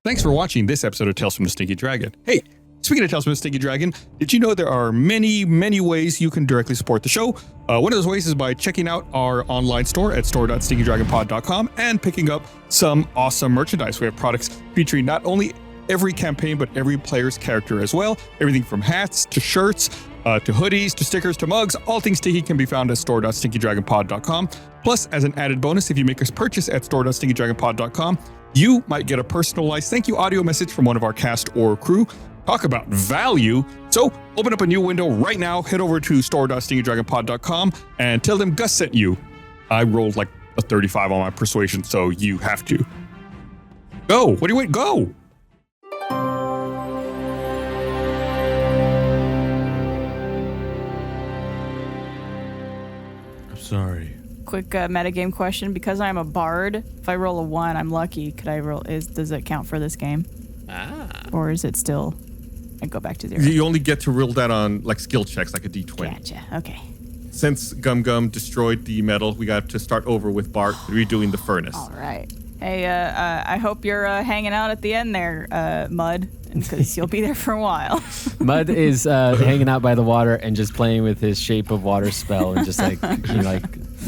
[SPEAKER 14] Thanks for watching this episode of Tales from the Stinky Dragon. Hey, speaking of Tales from the Stinky Dragon, did you know there are many ways you can directly support the show? One of those ways is by checking out our online store at store.stinkydragonpod.com and picking up some awesome merchandise. We have products featuring not only every campaign, but every player's character as well. Everything from hats to shirts, to hoodies, to stickers, to mugs. All things Stinky can be found at store.stinkydragonpod.com. Plus, as an added bonus, if you make a purchase at store.stinkydragonpod.com, you might get a personalized thank you audio message from one of our cast or crew. Talk about value. So open up a new window right now, head over to store.stinkydragonpod.com and tell them Gus sent you. I rolled like a 35 on my persuasion, so you have to. Go. What do you wait? Go.
[SPEAKER 5] I'm sorry.
[SPEAKER 4] Quick metagame question. Because I'm a bard, if I roll a 1, I'm lucky. Could I roll? Does it count for this game? Or is it still? I go back to 0.
[SPEAKER 1] You only get to roll that on like skill checks, like a D20.
[SPEAKER 4] Gotcha. Okay.
[SPEAKER 1] Since Gum Gum destroyed the metal, we got to start over with Bart redoing the furnace.
[SPEAKER 4] All right. Hey, I hope you're hanging out at the end there, Mud, because you'll be there for a while.
[SPEAKER 2] Mud is hanging out by the water and just playing with his shape of water spell and just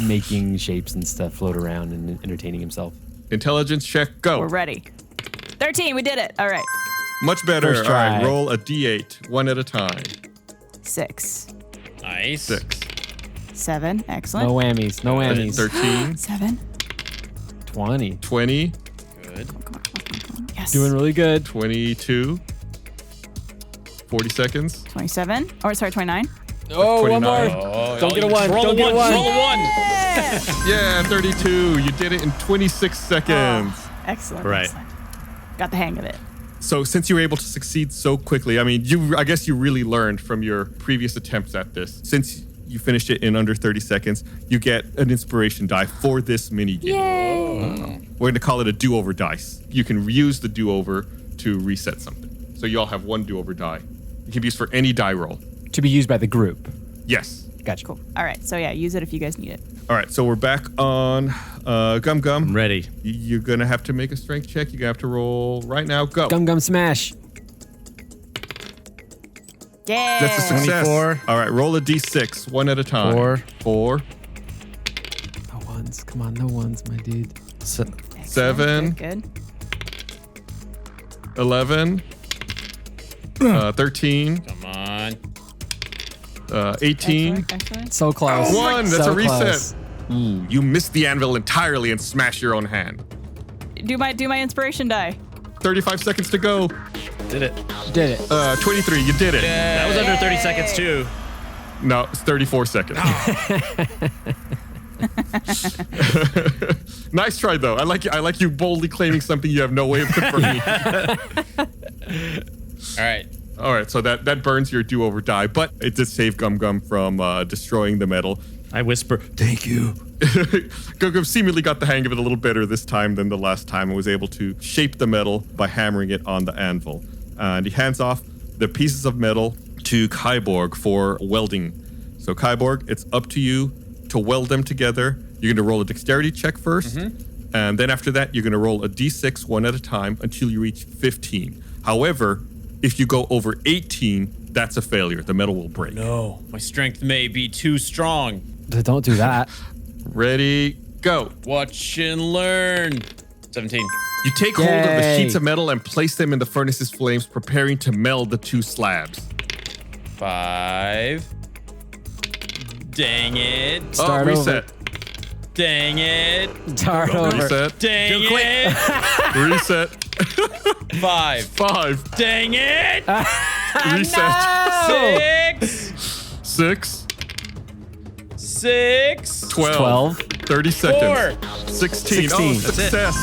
[SPEAKER 2] making shapes and stuff float around and entertaining himself.
[SPEAKER 1] Intelligence check, go.
[SPEAKER 4] We're ready. 13, we did it. All right.
[SPEAKER 1] Much better.
[SPEAKER 2] First
[SPEAKER 1] All right,
[SPEAKER 2] try.
[SPEAKER 1] roll a d8, one at a time.
[SPEAKER 4] 6.
[SPEAKER 3] Nice.
[SPEAKER 1] 6.
[SPEAKER 4] 7. Excellent.
[SPEAKER 2] No whammies. No whammies.
[SPEAKER 1] 13.
[SPEAKER 4] 7.
[SPEAKER 2] 20.
[SPEAKER 1] 20.
[SPEAKER 3] Good.
[SPEAKER 4] Yes.
[SPEAKER 2] Doing really good.
[SPEAKER 1] 22. 40 seconds.
[SPEAKER 4] 27. Or sorry, 29.
[SPEAKER 2] Oh, one
[SPEAKER 1] 29.
[SPEAKER 2] more.
[SPEAKER 3] Oh,
[SPEAKER 2] Don't get a one.
[SPEAKER 3] Roll
[SPEAKER 2] Don't
[SPEAKER 3] a
[SPEAKER 2] get a one.
[SPEAKER 3] Roll a one.
[SPEAKER 1] Yeah, 32. You did it in 26 seconds.
[SPEAKER 4] Excellent.
[SPEAKER 13] Right.
[SPEAKER 4] Excellent. Got the hang of it.
[SPEAKER 1] So since you were able to succeed so quickly, I mean, I guess you really learned from your previous attempts at this. Since you finished it in under 30 seconds, you get an inspiration die for this mini game.
[SPEAKER 4] Yay!
[SPEAKER 1] We're going to call it a do-over dice. You can use the do-over to reset something. So you all have one do-over die. It can be used for any die roll.
[SPEAKER 2] To be used by the group.
[SPEAKER 1] Yes.
[SPEAKER 2] Gotcha.
[SPEAKER 4] Cool. All right. So yeah, use it if you guys need it.
[SPEAKER 1] All right, so we're back on Gum Gum.
[SPEAKER 13] I'm ready.
[SPEAKER 1] You're going to have to make a strength check. You're going to have to roll right now. Go.
[SPEAKER 2] Gum Gum Smash.
[SPEAKER 4] Yeah.
[SPEAKER 1] That's a success.
[SPEAKER 13] 24.
[SPEAKER 1] All right, roll a d6, one at a time.
[SPEAKER 13] 4.
[SPEAKER 2] No ones. Come on, no ones, my dude.
[SPEAKER 1] 7.
[SPEAKER 4] Good.
[SPEAKER 1] 11. 13.
[SPEAKER 3] Come on.
[SPEAKER 1] 18.
[SPEAKER 4] Excellent.
[SPEAKER 2] So close.
[SPEAKER 1] 1. That's
[SPEAKER 2] So
[SPEAKER 1] a reset.
[SPEAKER 2] close.
[SPEAKER 1] Ooh, you missed the anvil entirely and smashed your own hand.
[SPEAKER 4] Do my inspiration die.
[SPEAKER 1] 35 seconds to go.
[SPEAKER 13] Did it.
[SPEAKER 2] Did it.
[SPEAKER 1] 23. You did it.
[SPEAKER 13] That was under 30 seconds too.
[SPEAKER 1] No, it's 34 seconds. Nice try, though. I like you boldly claiming something you have no way of confirming.
[SPEAKER 3] All right.
[SPEAKER 1] All right, so that burns your do-over die, but it did save Gum Gum from destroying the metal.
[SPEAKER 13] I whisper, thank you.
[SPEAKER 1] Gum Gum seemingly got the hang of it a little better this time than the last time and was able to shape the metal by hammering it on the anvil. And he hands off the pieces of metal to Kyborg for welding. So Kyborg, it's up to you to weld them together. You're going to roll a dexterity check first, and then after that, you're going to roll a d6 one at a time until you reach 15. However, if you go over 18, that's a failure. The metal will break.
[SPEAKER 3] No, my strength may be too strong.
[SPEAKER 2] Don't do that.
[SPEAKER 1] Ready, go.
[SPEAKER 3] Watch and learn. 17.
[SPEAKER 1] You take hold of the
[SPEAKER 2] Yay.
[SPEAKER 1] sheets of metal and place them in the furnace's flames, preparing to meld the two slabs.
[SPEAKER 3] 5. Dang it.
[SPEAKER 2] Start
[SPEAKER 1] reset.
[SPEAKER 3] Dang it.
[SPEAKER 2] Start over.
[SPEAKER 1] Reset.
[SPEAKER 3] Dang it.
[SPEAKER 1] Reset.
[SPEAKER 3] 5.
[SPEAKER 1] 5.
[SPEAKER 3] Dang it.
[SPEAKER 1] Reset.
[SPEAKER 3] 6.
[SPEAKER 1] 6.
[SPEAKER 3] 6.
[SPEAKER 1] 12. 30 seconds. 16.
[SPEAKER 2] 16.
[SPEAKER 1] Oh,
[SPEAKER 2] That's it.
[SPEAKER 1] success.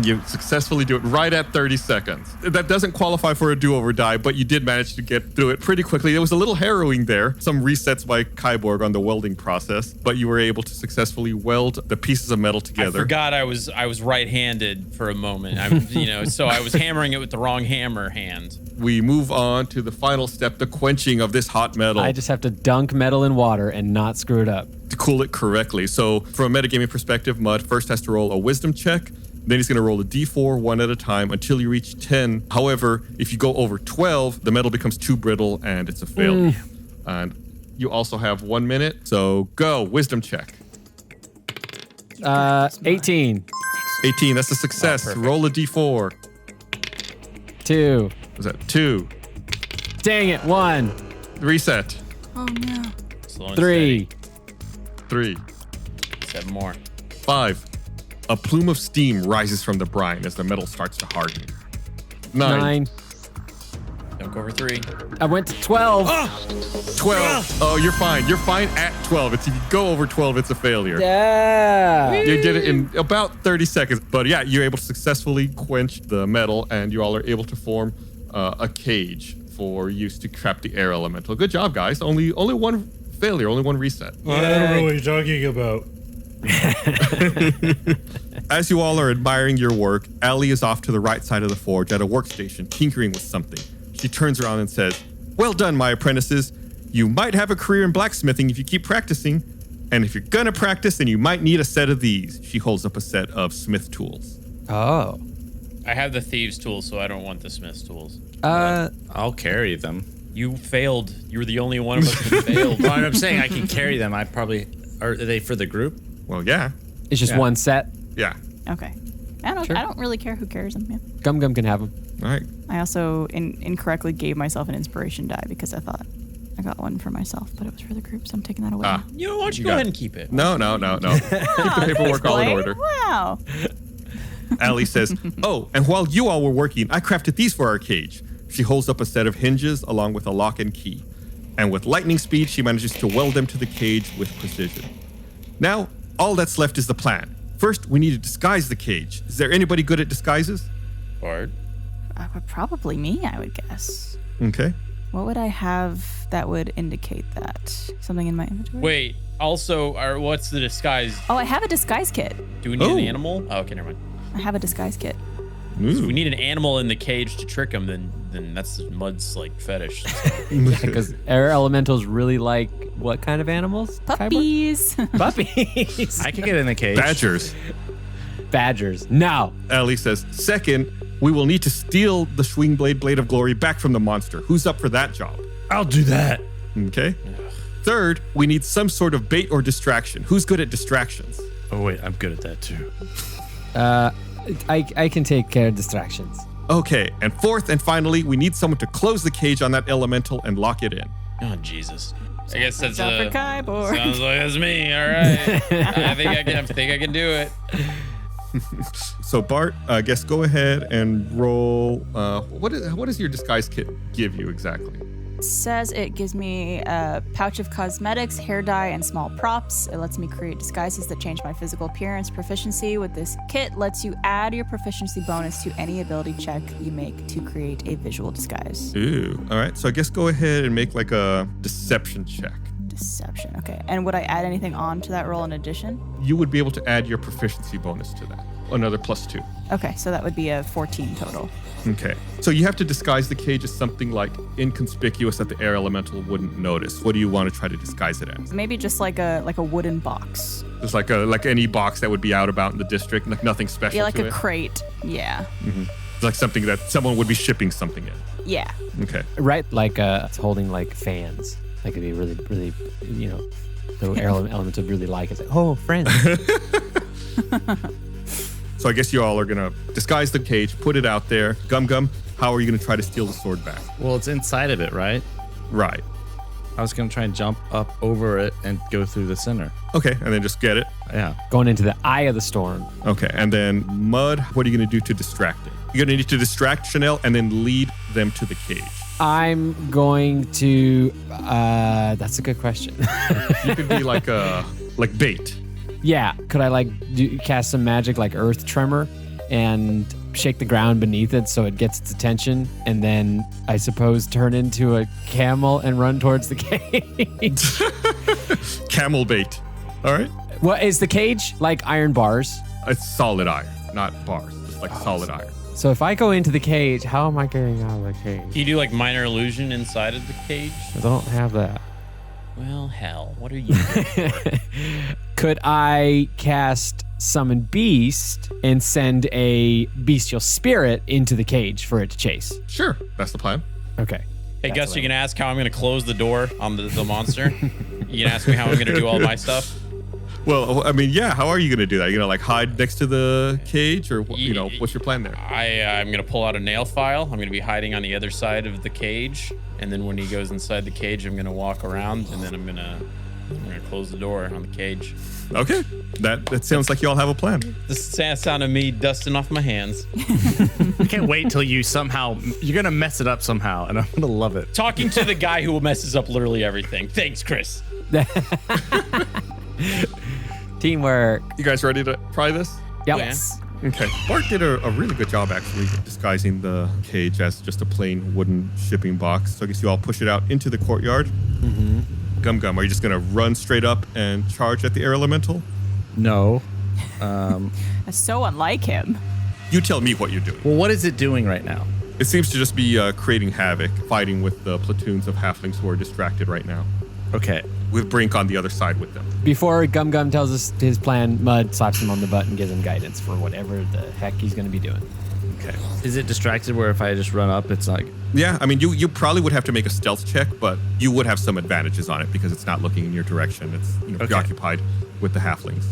[SPEAKER 1] You successfully do it right at 30 seconds. That doesn't qualify for a do-over die, but you did manage to get through it pretty quickly. It was a little harrowing there. Some resets by Kyborg on the welding process, but you were able to successfully weld the pieces of metal
[SPEAKER 3] I
[SPEAKER 1] together.
[SPEAKER 3] forgot I was right-handed for a moment. So I was hammering it with the wrong hammer hand.
[SPEAKER 1] We move on to the final step, the quenching of this hot metal.
[SPEAKER 2] I just have to dunk metal in water and not screw it up.
[SPEAKER 1] To cool it correctly. So from a metagaming perspective, Mud first has to roll a wisdom check. Then he's going to roll a d4 one at a time until you reach 10. However, if you go over 12, the metal becomes too brittle and it's a failure. And you also have 1 minute. So go, wisdom check.
[SPEAKER 2] 18.
[SPEAKER 1] 18, that's a success. Roll a d4.
[SPEAKER 2] 2.
[SPEAKER 1] Was that 2?
[SPEAKER 2] Dang it. 1.
[SPEAKER 1] Reset.
[SPEAKER 4] Oh no.
[SPEAKER 3] Slow and
[SPEAKER 2] 3.
[SPEAKER 1] 3.
[SPEAKER 3] steady. 7 more.
[SPEAKER 1] 5. A plume of steam rises from the brine as the metal starts to harden. 9.
[SPEAKER 3] Don't go over 3.
[SPEAKER 2] I went to 12.
[SPEAKER 1] 12. Oh, you're fine. You're fine at 12. If you go over 12, it's a failure.
[SPEAKER 2] Yeah.
[SPEAKER 1] You did it in about 30 seconds. But yeah, you're able to successfully quench the metal, and you all are able to form a cage for use to trap the air elemental. Good job, guys. Only one failure, only one reset.
[SPEAKER 5] I don't know what you're talking about.
[SPEAKER 1] As you all are admiring your work, Allie is off to the right side of the forge at a workstation, tinkering with something. She turns around and says, "Well done, my apprentices. You might have a career in blacksmithing if you keep practicing. And if you're gonna practice, then you might need a set of these. She holds up a set of smith tools.
[SPEAKER 2] Oh.
[SPEAKER 3] I have the thieves' tools, so I don't want the smith's tools.
[SPEAKER 13] I'll carry them.
[SPEAKER 3] You failed. You were the only one of us that failed.
[SPEAKER 13] Well, I'm saying I can carry them. Are they for the group?
[SPEAKER 1] Well, yeah.
[SPEAKER 2] It's just one set.
[SPEAKER 1] Yeah.
[SPEAKER 4] Okay. I don't really care who carries them. Yeah.
[SPEAKER 2] Gum Gum can have them.
[SPEAKER 1] All right.
[SPEAKER 4] I also incorrectly gave myself an inspiration die because I thought I got one for myself, but it was for the group, so I'm taking that away. now.
[SPEAKER 3] You know, why don't you go ahead and keep it?
[SPEAKER 1] No. Keep the paperwork all in order.
[SPEAKER 4] Wow.
[SPEAKER 1] Allie says, oh, and while you all were working, I crafted these for our cage. She holds up a set of hinges along with a lock and key. And with lightning speed, she manages to weld them to the cage with precision. Now, all that's left is the plan. First, we need to disguise the cage. Is there anybody good at disguises?
[SPEAKER 3] Bard.
[SPEAKER 4] Probably me, I would guess.
[SPEAKER 1] Okay.
[SPEAKER 4] What would I have that would indicate that? Something in my inventory?
[SPEAKER 3] Wait, also, what's the disguise?
[SPEAKER 4] Oh, I have a disguise kit.
[SPEAKER 3] Do we need an animal? Oh, okay, never mind.
[SPEAKER 4] I have a disguise kit.
[SPEAKER 3] So if we need an animal in the cage to trick him, then that's Mud's like fetish.
[SPEAKER 2] Yeah, because air elementals really like what kind of animals?
[SPEAKER 4] Puppies.
[SPEAKER 2] Puppies.
[SPEAKER 13] I can get in the cage.
[SPEAKER 2] Badgers. No.
[SPEAKER 1] Ellie says, second, we will need to steal the shwingblade blade of glory back from the monster. Who's up for that job?
[SPEAKER 5] I'll do that.
[SPEAKER 1] Okay. Third, we need some sort of bait or distraction. Who's good at distractions?
[SPEAKER 5] Oh, wait, I'm good at that too.
[SPEAKER 2] I can take care of distractions.
[SPEAKER 1] Okay, and fourth and finally, we need someone to close the cage on that elemental and lock it in.
[SPEAKER 3] Oh, Jesus. I guess that's
[SPEAKER 4] Jump for Kyborg.
[SPEAKER 3] Sounds like that's me. All right. I think I can do it.
[SPEAKER 1] So Bart, I guess go ahead and roll. What does your disguise kit give you exactly?
[SPEAKER 4] It says it gives me a pouch of cosmetics, hair dye, and small props. It lets me create disguises that change my physical appearance. Proficiency with this kit lets you add your proficiency bonus to any ability check you make to create a visual disguise.
[SPEAKER 1] Ooh, all right. So I guess go ahead and make like a deception check.
[SPEAKER 4] Deception, okay. And would I add anything on to that roll in addition?
[SPEAKER 1] You would be able to add your proficiency bonus to that. Another +2.
[SPEAKER 4] Okay, so that would be a 14 total.
[SPEAKER 1] Okay. So you have to disguise the cage as something like inconspicuous that the air elemental wouldn't notice. What do you want to try to disguise it as?
[SPEAKER 4] Maybe just like a wooden box.
[SPEAKER 1] Just like any box that would be out about in the district, like nothing special.
[SPEAKER 4] Yeah, like
[SPEAKER 1] to
[SPEAKER 4] a
[SPEAKER 1] it.
[SPEAKER 4] crate. Yeah.
[SPEAKER 1] Mm-hmm. It's like something that someone would be shipping something in.
[SPEAKER 4] Yeah.
[SPEAKER 1] Okay.
[SPEAKER 2] Right, like it's holding like fans. Like it'd be really, really, the air elemental would really like it. Like, oh, friends.
[SPEAKER 1] So I guess you all are gonna disguise the cage, put it out there. Gum Gum, how are you gonna try to steal the sword back?
[SPEAKER 13] Well, it's inside of it, right?
[SPEAKER 1] Right.
[SPEAKER 13] I was gonna try and jump up over it and go through the center.
[SPEAKER 1] Okay, and then just get it.
[SPEAKER 13] Yeah.
[SPEAKER 2] Going into the eye of the storm.
[SPEAKER 1] Okay, and then Mud, what are you gonna do to distract it? You're gonna need to distract Chanel and then lead them to the cage.
[SPEAKER 2] I'm going to. That's a good question.
[SPEAKER 1] You could be like bait.
[SPEAKER 2] Yeah. Could I cast some magic like Earth Tremor and shake the ground beneath it so it gets its attention, and then I suppose turn into a camel and run towards the cage?
[SPEAKER 1] Camel bait. All right.
[SPEAKER 2] What is the cage like? Iron bars?
[SPEAKER 1] It's solid iron, not bars. It's like solid iron.
[SPEAKER 2] So if I go into the cage, how am I getting out of the cage?
[SPEAKER 3] Can you do like minor illusion inside of the cage?
[SPEAKER 2] I don't have that.
[SPEAKER 3] Well, hell, what are you doing for?
[SPEAKER 2] Could I cast Summon Beast and send a bestial spirit into the cage for it to chase?
[SPEAKER 1] Sure, that's the plan.
[SPEAKER 2] Okay.
[SPEAKER 3] Hey, Gus, you can ask how I'm going to close the door on the monster. You can ask me how I'm going to do all my stuff.
[SPEAKER 1] Well, I mean, yeah. How are you going to do that? You're going to like hide next to the cage, or what's your plan there?
[SPEAKER 3] I'm going to pull out a nail file. I'm going to be hiding on the other side of the cage, and then when he goes inside the cage, I'm going to walk around, and then I'm going to close the door on the cage.
[SPEAKER 1] Okay, that sounds like you all have a plan.
[SPEAKER 3] This is the sound of me dusting off my hands.
[SPEAKER 13] I can't wait till you're gonna mess it up somehow, and I'm gonna love it.
[SPEAKER 3] Talking to the guy who messes up literally everything. Thanks, Chris.
[SPEAKER 2] Teamwork.
[SPEAKER 1] You guys ready to try this?
[SPEAKER 2] Yep.
[SPEAKER 4] Yes.
[SPEAKER 1] Okay. Bart did a really good job actually disguising the cage as just a plain wooden shipping box. So I guess you all push it out into the courtyard.
[SPEAKER 2] Mm-hmm.
[SPEAKER 1] Gum Gum, are you just gonna run straight up and charge at the air elemental?
[SPEAKER 13] No.
[SPEAKER 4] That's so unlike him.
[SPEAKER 1] You tell me what you're doing.
[SPEAKER 13] Well, what is it doing right now?
[SPEAKER 1] It seems to just be creating havoc, fighting with the platoons of halflings who are distracted right now.
[SPEAKER 13] Okay.
[SPEAKER 1] with Brink on the other side with them.
[SPEAKER 2] Before Gum Gum tells us his plan, Mud slaps him on the butt and gives him guidance for whatever the heck he's going to be doing.
[SPEAKER 13] Okay. Is it distracted where if I just run up, it's like...
[SPEAKER 1] Yeah, I mean, you probably would have to make a stealth check, but you would have some advantages on it because it's not looking in your direction. It's preoccupied with the halflings.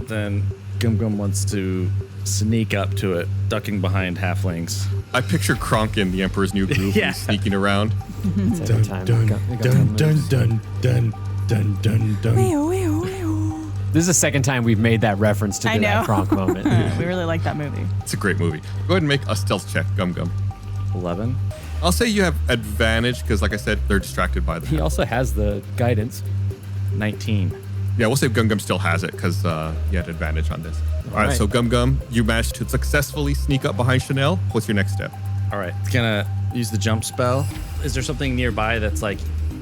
[SPEAKER 13] Then Gum Gum wants to sneak up to it, ducking behind halflings.
[SPEAKER 1] I picture Kronk in the Emperor's New Groove sneaking around.
[SPEAKER 2] Every time Gum Gum moves. This is the second time we've made that reference to that Kronk moment.
[SPEAKER 4] We really like that movie.
[SPEAKER 1] It's a great movie. Go ahead and make a stealth check, Gum Gum.
[SPEAKER 13] 11.
[SPEAKER 1] I'll say you have advantage because, like I said, they're distracted by the.
[SPEAKER 2] He also has the guidance.
[SPEAKER 13] 19.
[SPEAKER 1] Yeah, we'll say Gum Gum still has it because you had advantage on this. All right, so Gum Gum, you managed to successfully sneak up behind Chanel. What's your next step?
[SPEAKER 13] All right, it's gonna use the jump spell. Is there something nearby that's like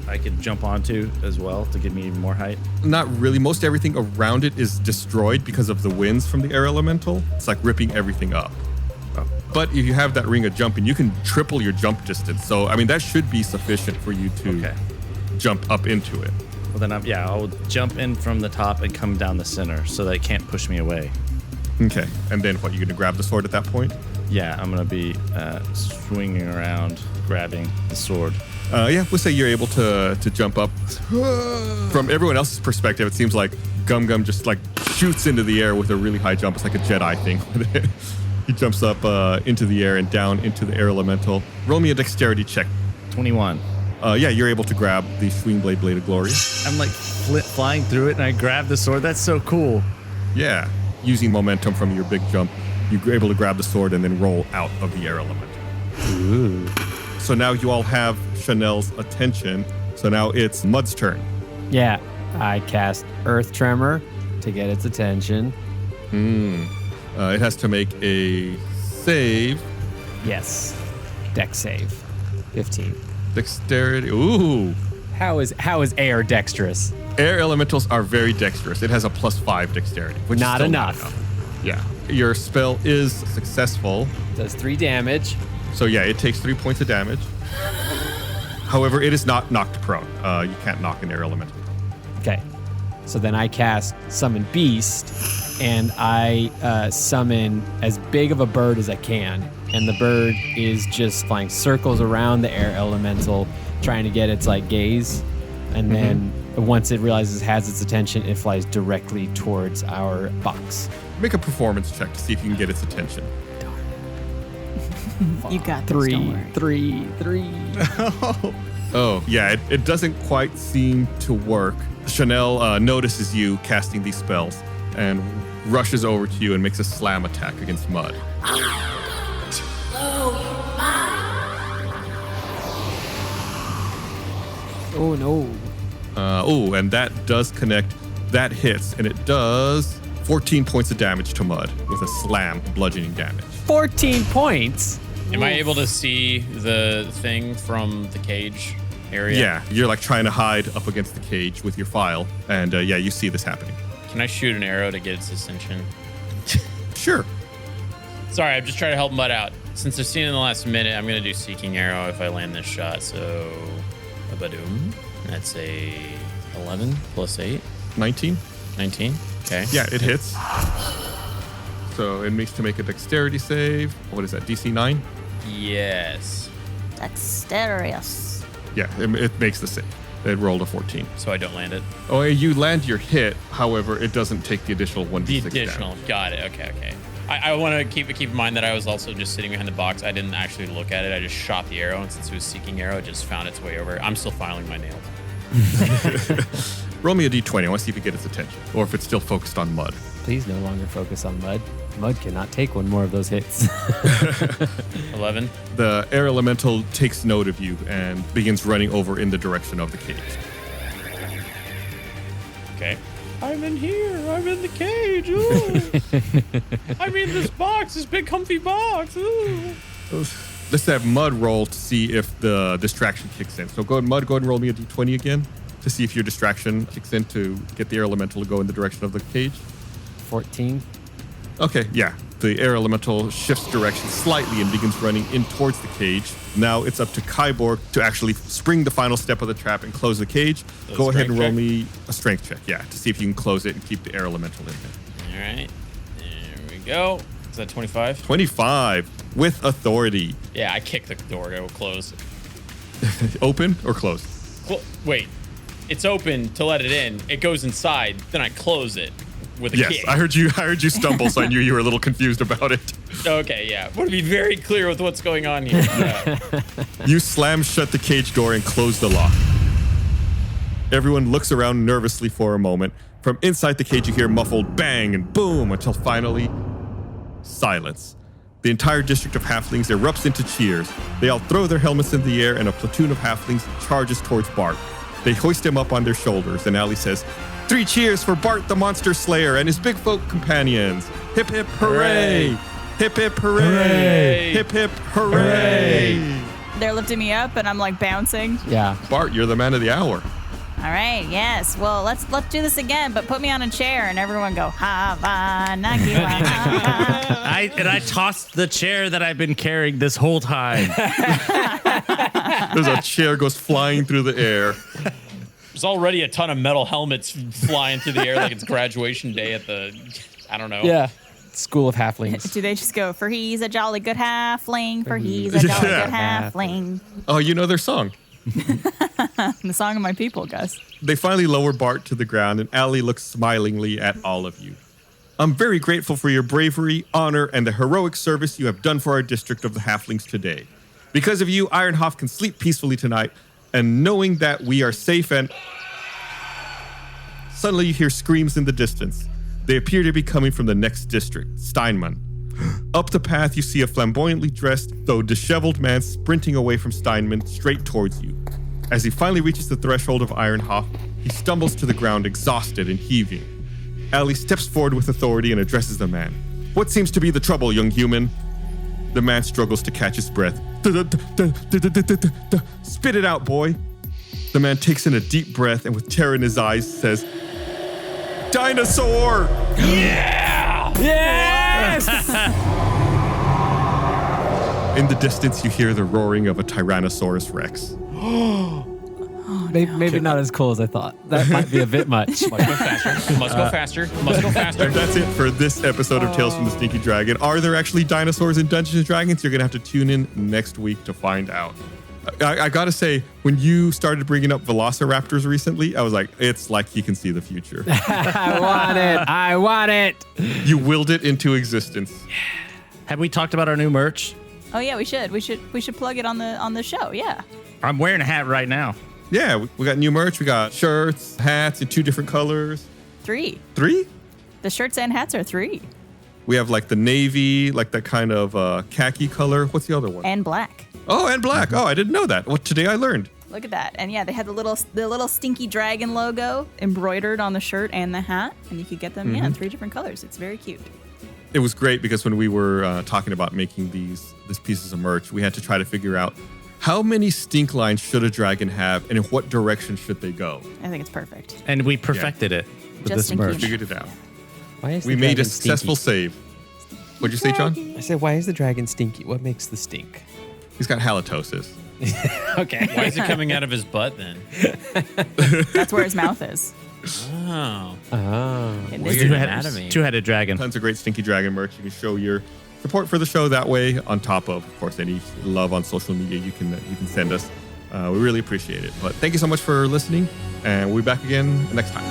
[SPEAKER 13] I could jump onto as well to give me even more height?
[SPEAKER 1] Not really. Most everything around it is destroyed because of the winds from the air elemental. It's like ripping everything up.
[SPEAKER 13] Oh.
[SPEAKER 1] But if you have that ring of jumping, you can triple your jump distance. So, I mean, that should be sufficient for you to jump up into it.
[SPEAKER 13] Well, then I'll jump in from the top and come down the center so that it can't push me away.
[SPEAKER 1] Okay. And then what, you're going to grab the sword at that point?
[SPEAKER 13] Yeah, I'm going to be swinging around, grabbing the sword.
[SPEAKER 1] Yeah, we'll say you're able to jump up. From everyone else's perspective, it seems like Gum Gum just like shoots into the air with a really high jump. It's like a Jedi thing. He jumps up into the air and down into the air elemental. Roll me a dexterity check.
[SPEAKER 13] 21.
[SPEAKER 1] Yeah, you're able to grab the Shwingblade Blade of Glory.
[SPEAKER 13] I'm like flying through it and I grab the sword. That's so cool.
[SPEAKER 1] Yeah, using momentum from your big jump, you're able to grab the sword and then roll out of the air elemental.
[SPEAKER 2] Ooh.
[SPEAKER 1] So now you all have Chanel's attention. So now it's Mud's turn.
[SPEAKER 2] Yeah, I cast Earth Tremor to get its attention.
[SPEAKER 1] It has to make a save.
[SPEAKER 2] Yes, dex save, 15.
[SPEAKER 1] Dexterity. Ooh.
[SPEAKER 2] How is air dexterous?
[SPEAKER 1] Air elementals are very dexterous. It has a +5 dexterity, which
[SPEAKER 2] not
[SPEAKER 1] is still
[SPEAKER 2] enough.
[SPEAKER 1] not enough. Yeah. Your spell is successful.
[SPEAKER 2] Does 3 damage.
[SPEAKER 1] So yeah, it takes 3 points of damage. However, it is not knocked prone. You can't knock an air elemental.
[SPEAKER 2] Okay. So then I cast Summon Beast, and I summon as big of a bird as I can. And the bird is just flying circles around the air elemental, trying to get its like gaze. And then once it realizes it has its attention, it flies directly towards our box.
[SPEAKER 1] Make a performance check to see if you can get its attention.
[SPEAKER 4] You got this, don't worry.
[SPEAKER 2] 3.
[SPEAKER 1] Oh, yeah, it doesn't quite seem to work. Chanel notices you casting these spells and rushes over to you and makes a slam attack against Mud.
[SPEAKER 2] Oh, no.
[SPEAKER 1] And that does connect. That hits, and it does 14 points of damage to Mud with a slam bludgeoning damage.
[SPEAKER 2] 14 points?
[SPEAKER 3] Am I able to see the thing from the cage area?
[SPEAKER 1] Yeah, you're like trying to hide up against the cage with your file, and yeah, you see this happening.
[SPEAKER 3] Can I shoot an arrow to get its attention?
[SPEAKER 1] Sure.
[SPEAKER 3] Sorry, I'm just trying to help Mud out. Since they're seeing in the last minute, I'm going to do Seeking Arrow if I land this shot. So, badoom. That's a 11 plus 8.
[SPEAKER 1] 19.
[SPEAKER 3] 19. Okay.
[SPEAKER 1] Yeah, it hits. So it needs to make a dexterity save. What is that, DC 9?
[SPEAKER 3] Yes.
[SPEAKER 4] Dexterous.
[SPEAKER 1] Yeah, it makes the save. It rolled a 14.
[SPEAKER 3] So I don't land it.
[SPEAKER 1] Oh, you land your hit. However, it doesn't take the additional 1d6
[SPEAKER 3] The additional.
[SPEAKER 1] damage.
[SPEAKER 3] Got it. Okay. I want to keep in mind that I was also just sitting behind the box. I didn't actually look at it. I just shot the arrow, and since it was Seeking Arrow, it just found its way over. I'm still filing my nails.
[SPEAKER 1] Roll me a d20. I want to see if you get its attention, or if it's still focused on Mud.
[SPEAKER 2] Please no longer focus on Mud. Mud cannot take one more of those hits.
[SPEAKER 3] 11.
[SPEAKER 1] The air elemental takes note of you and begins running over in the direction of the cage.
[SPEAKER 3] Okay. I'm in here. I'm in the cage. Ooh. I'm in this box, this big comfy box. Ooh.
[SPEAKER 1] Let's have Mud roll to see if the distraction kicks in. So go ahead, Mud, go ahead and roll me a d20 again to see if your distraction kicks in to get the air elemental to go in the direction of the cage.
[SPEAKER 2] 14.
[SPEAKER 1] Okay, yeah. The air elemental shifts direction slightly and begins running in towards the cage. Now it's up to Kyborg to actually spring the final step of the trap and close the cage. Go ahead and roll me a strength check, to see if you can close it and keep the air elemental in there.
[SPEAKER 3] All right. There we go. Is that 25?
[SPEAKER 1] 25 with authority.
[SPEAKER 3] Yeah, I kicked the door to close.
[SPEAKER 1] Open or closed?
[SPEAKER 3] Wait. It's open to let it in. It goes inside. Then I close it with a kick.
[SPEAKER 1] I heard you stumble, so I knew you were a little confused about it.
[SPEAKER 3] Okay, yeah. I want to be very clear with what's going on here. Yeah.
[SPEAKER 1] You slam shut the cage door and close the lock. Everyone looks around nervously for a moment. From inside the cage, you hear muffled bang and boom until finally silence. The entire district of halflings erupts into cheers. They all throw their helmets in the air and a platoon of halflings charges towards Bart. They hoist him up on their shoulders and Allie says, 3 cheers for Bart the Monster Slayer and his big folk companions. Hip hip hooray! Hip hip hooray! Hip hip hooray!
[SPEAKER 4] They're lifting me up and I'm like bouncing.
[SPEAKER 2] Yeah.
[SPEAKER 1] Bart, you're the man of the hour.
[SPEAKER 4] All right, yes. Well, let's do this again, but put me on a chair and everyone go, ha-va, nakiwa.
[SPEAKER 9] I tossed the chair that I've been carrying this whole time.
[SPEAKER 1] There's a chair goes flying through the air.
[SPEAKER 3] There's already a ton of metal helmets flying through the air like it's graduation day at the, I don't know.
[SPEAKER 2] Yeah. School of Halflings.
[SPEAKER 4] Do they just go, for he's a jolly good halfling, for he's a jolly good halfling?
[SPEAKER 1] Oh, you know their song.
[SPEAKER 4] The song of my people, Gus.
[SPEAKER 1] They finally lower Bart to the ground, and Allie looks smilingly at all of you. I'm very grateful for your bravery, honor, and the heroic service you have done for our district of the Halflings today. Because of you, Ironhoff can sleep peacefully tonight, and knowing that we are safe and... Suddenly you hear screams in the distance. They appear to be coming from the next district, Steinman. Up the path, you see a flamboyantly dressed, though disheveled man sprinting away from Steinman straight towards you. As he finally reaches the threshold of Ironhoff, he stumbles to the ground, exhausted and heaving. Allie steps forward with authority and addresses the man. What seems to be the trouble, young human? The man struggles to catch his breath. Spit it out, boy. The man takes in a deep breath and with terror in his eyes says, Dinosaur!
[SPEAKER 3] Yeah!
[SPEAKER 2] Yes!
[SPEAKER 1] In the distance, you hear the roaring of a Tyrannosaurus Rex.
[SPEAKER 2] Maybe not as cool as I thought. That might be a bit much.
[SPEAKER 3] Must go faster. Must go faster. Must go faster.
[SPEAKER 1] And that's it for this episode of Tales from the Stinky Dragon. Are there actually dinosaurs in Dungeons & Dragons? You're going to have to tune in next week to find out. I got to say, when you started bringing up velociraptors recently, I was like, it's like you can see the future.
[SPEAKER 2] I want it.
[SPEAKER 1] You willed it into existence.
[SPEAKER 9] Have we talked about our new merch?
[SPEAKER 4] Oh yeah, we should plug it on the show. Yeah.
[SPEAKER 9] I'm wearing a hat right now.
[SPEAKER 1] Yeah, we got new merch. We got shirts, hats in 2 different colors.
[SPEAKER 4] 3.
[SPEAKER 1] 3?
[SPEAKER 4] The shirts and hats are 3.
[SPEAKER 1] We have like the navy, like that kind of khaki color. What's the other one?
[SPEAKER 4] And black.
[SPEAKER 1] Oh, and black. Oh, I didn't know that. Well, today I learned.
[SPEAKER 4] Look at that. And yeah, they had the little stinky dragon logo embroidered on the shirt and the hat, and you could get them in 3 different colors. It's very cute.
[SPEAKER 1] It was great because when we were talking about making these pieces of merch, we had to try to figure out how many stink lines should a dragon have and in what direction should they go.
[SPEAKER 4] I think it's perfect.
[SPEAKER 9] And we perfected it with
[SPEAKER 4] Just
[SPEAKER 9] this
[SPEAKER 4] stinky
[SPEAKER 9] merch.
[SPEAKER 1] Figured it out.
[SPEAKER 2] Why is
[SPEAKER 1] We
[SPEAKER 2] the
[SPEAKER 1] made a
[SPEAKER 2] dragon
[SPEAKER 1] successful
[SPEAKER 2] stinky?
[SPEAKER 1] save. What'd you say, John?
[SPEAKER 2] I said, why is the dragon stinky? What makes the stink?
[SPEAKER 1] He's got halitosis.
[SPEAKER 2] Okay.
[SPEAKER 3] Why is it coming out of his butt then?
[SPEAKER 4] That's where his mouth is.
[SPEAKER 3] Oh.
[SPEAKER 4] It
[SPEAKER 3] Weird
[SPEAKER 4] is-
[SPEAKER 3] anatomy.
[SPEAKER 9] Two-headed dragon.
[SPEAKER 1] Tons of great Stinky Dragon merch. You can show your support for the show that way, on top of course, any love on social media you can send us. We really appreciate it. But thank you so much for listening, and we'll be back again next time.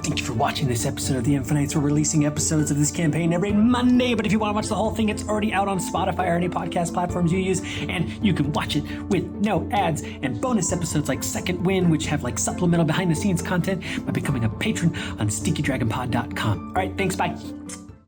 [SPEAKER 15] Thank you for watching this episode of The Infinites. We're releasing episodes of this campaign every Monday, but if you want to watch the whole thing, it's already out on Spotify or any podcast platforms you use, and you can watch it with no ads and bonus episodes like Second Win, which have like supplemental behind-the-scenes content by becoming a patron on StinkyDragonPod.com. All right, thanks, bye.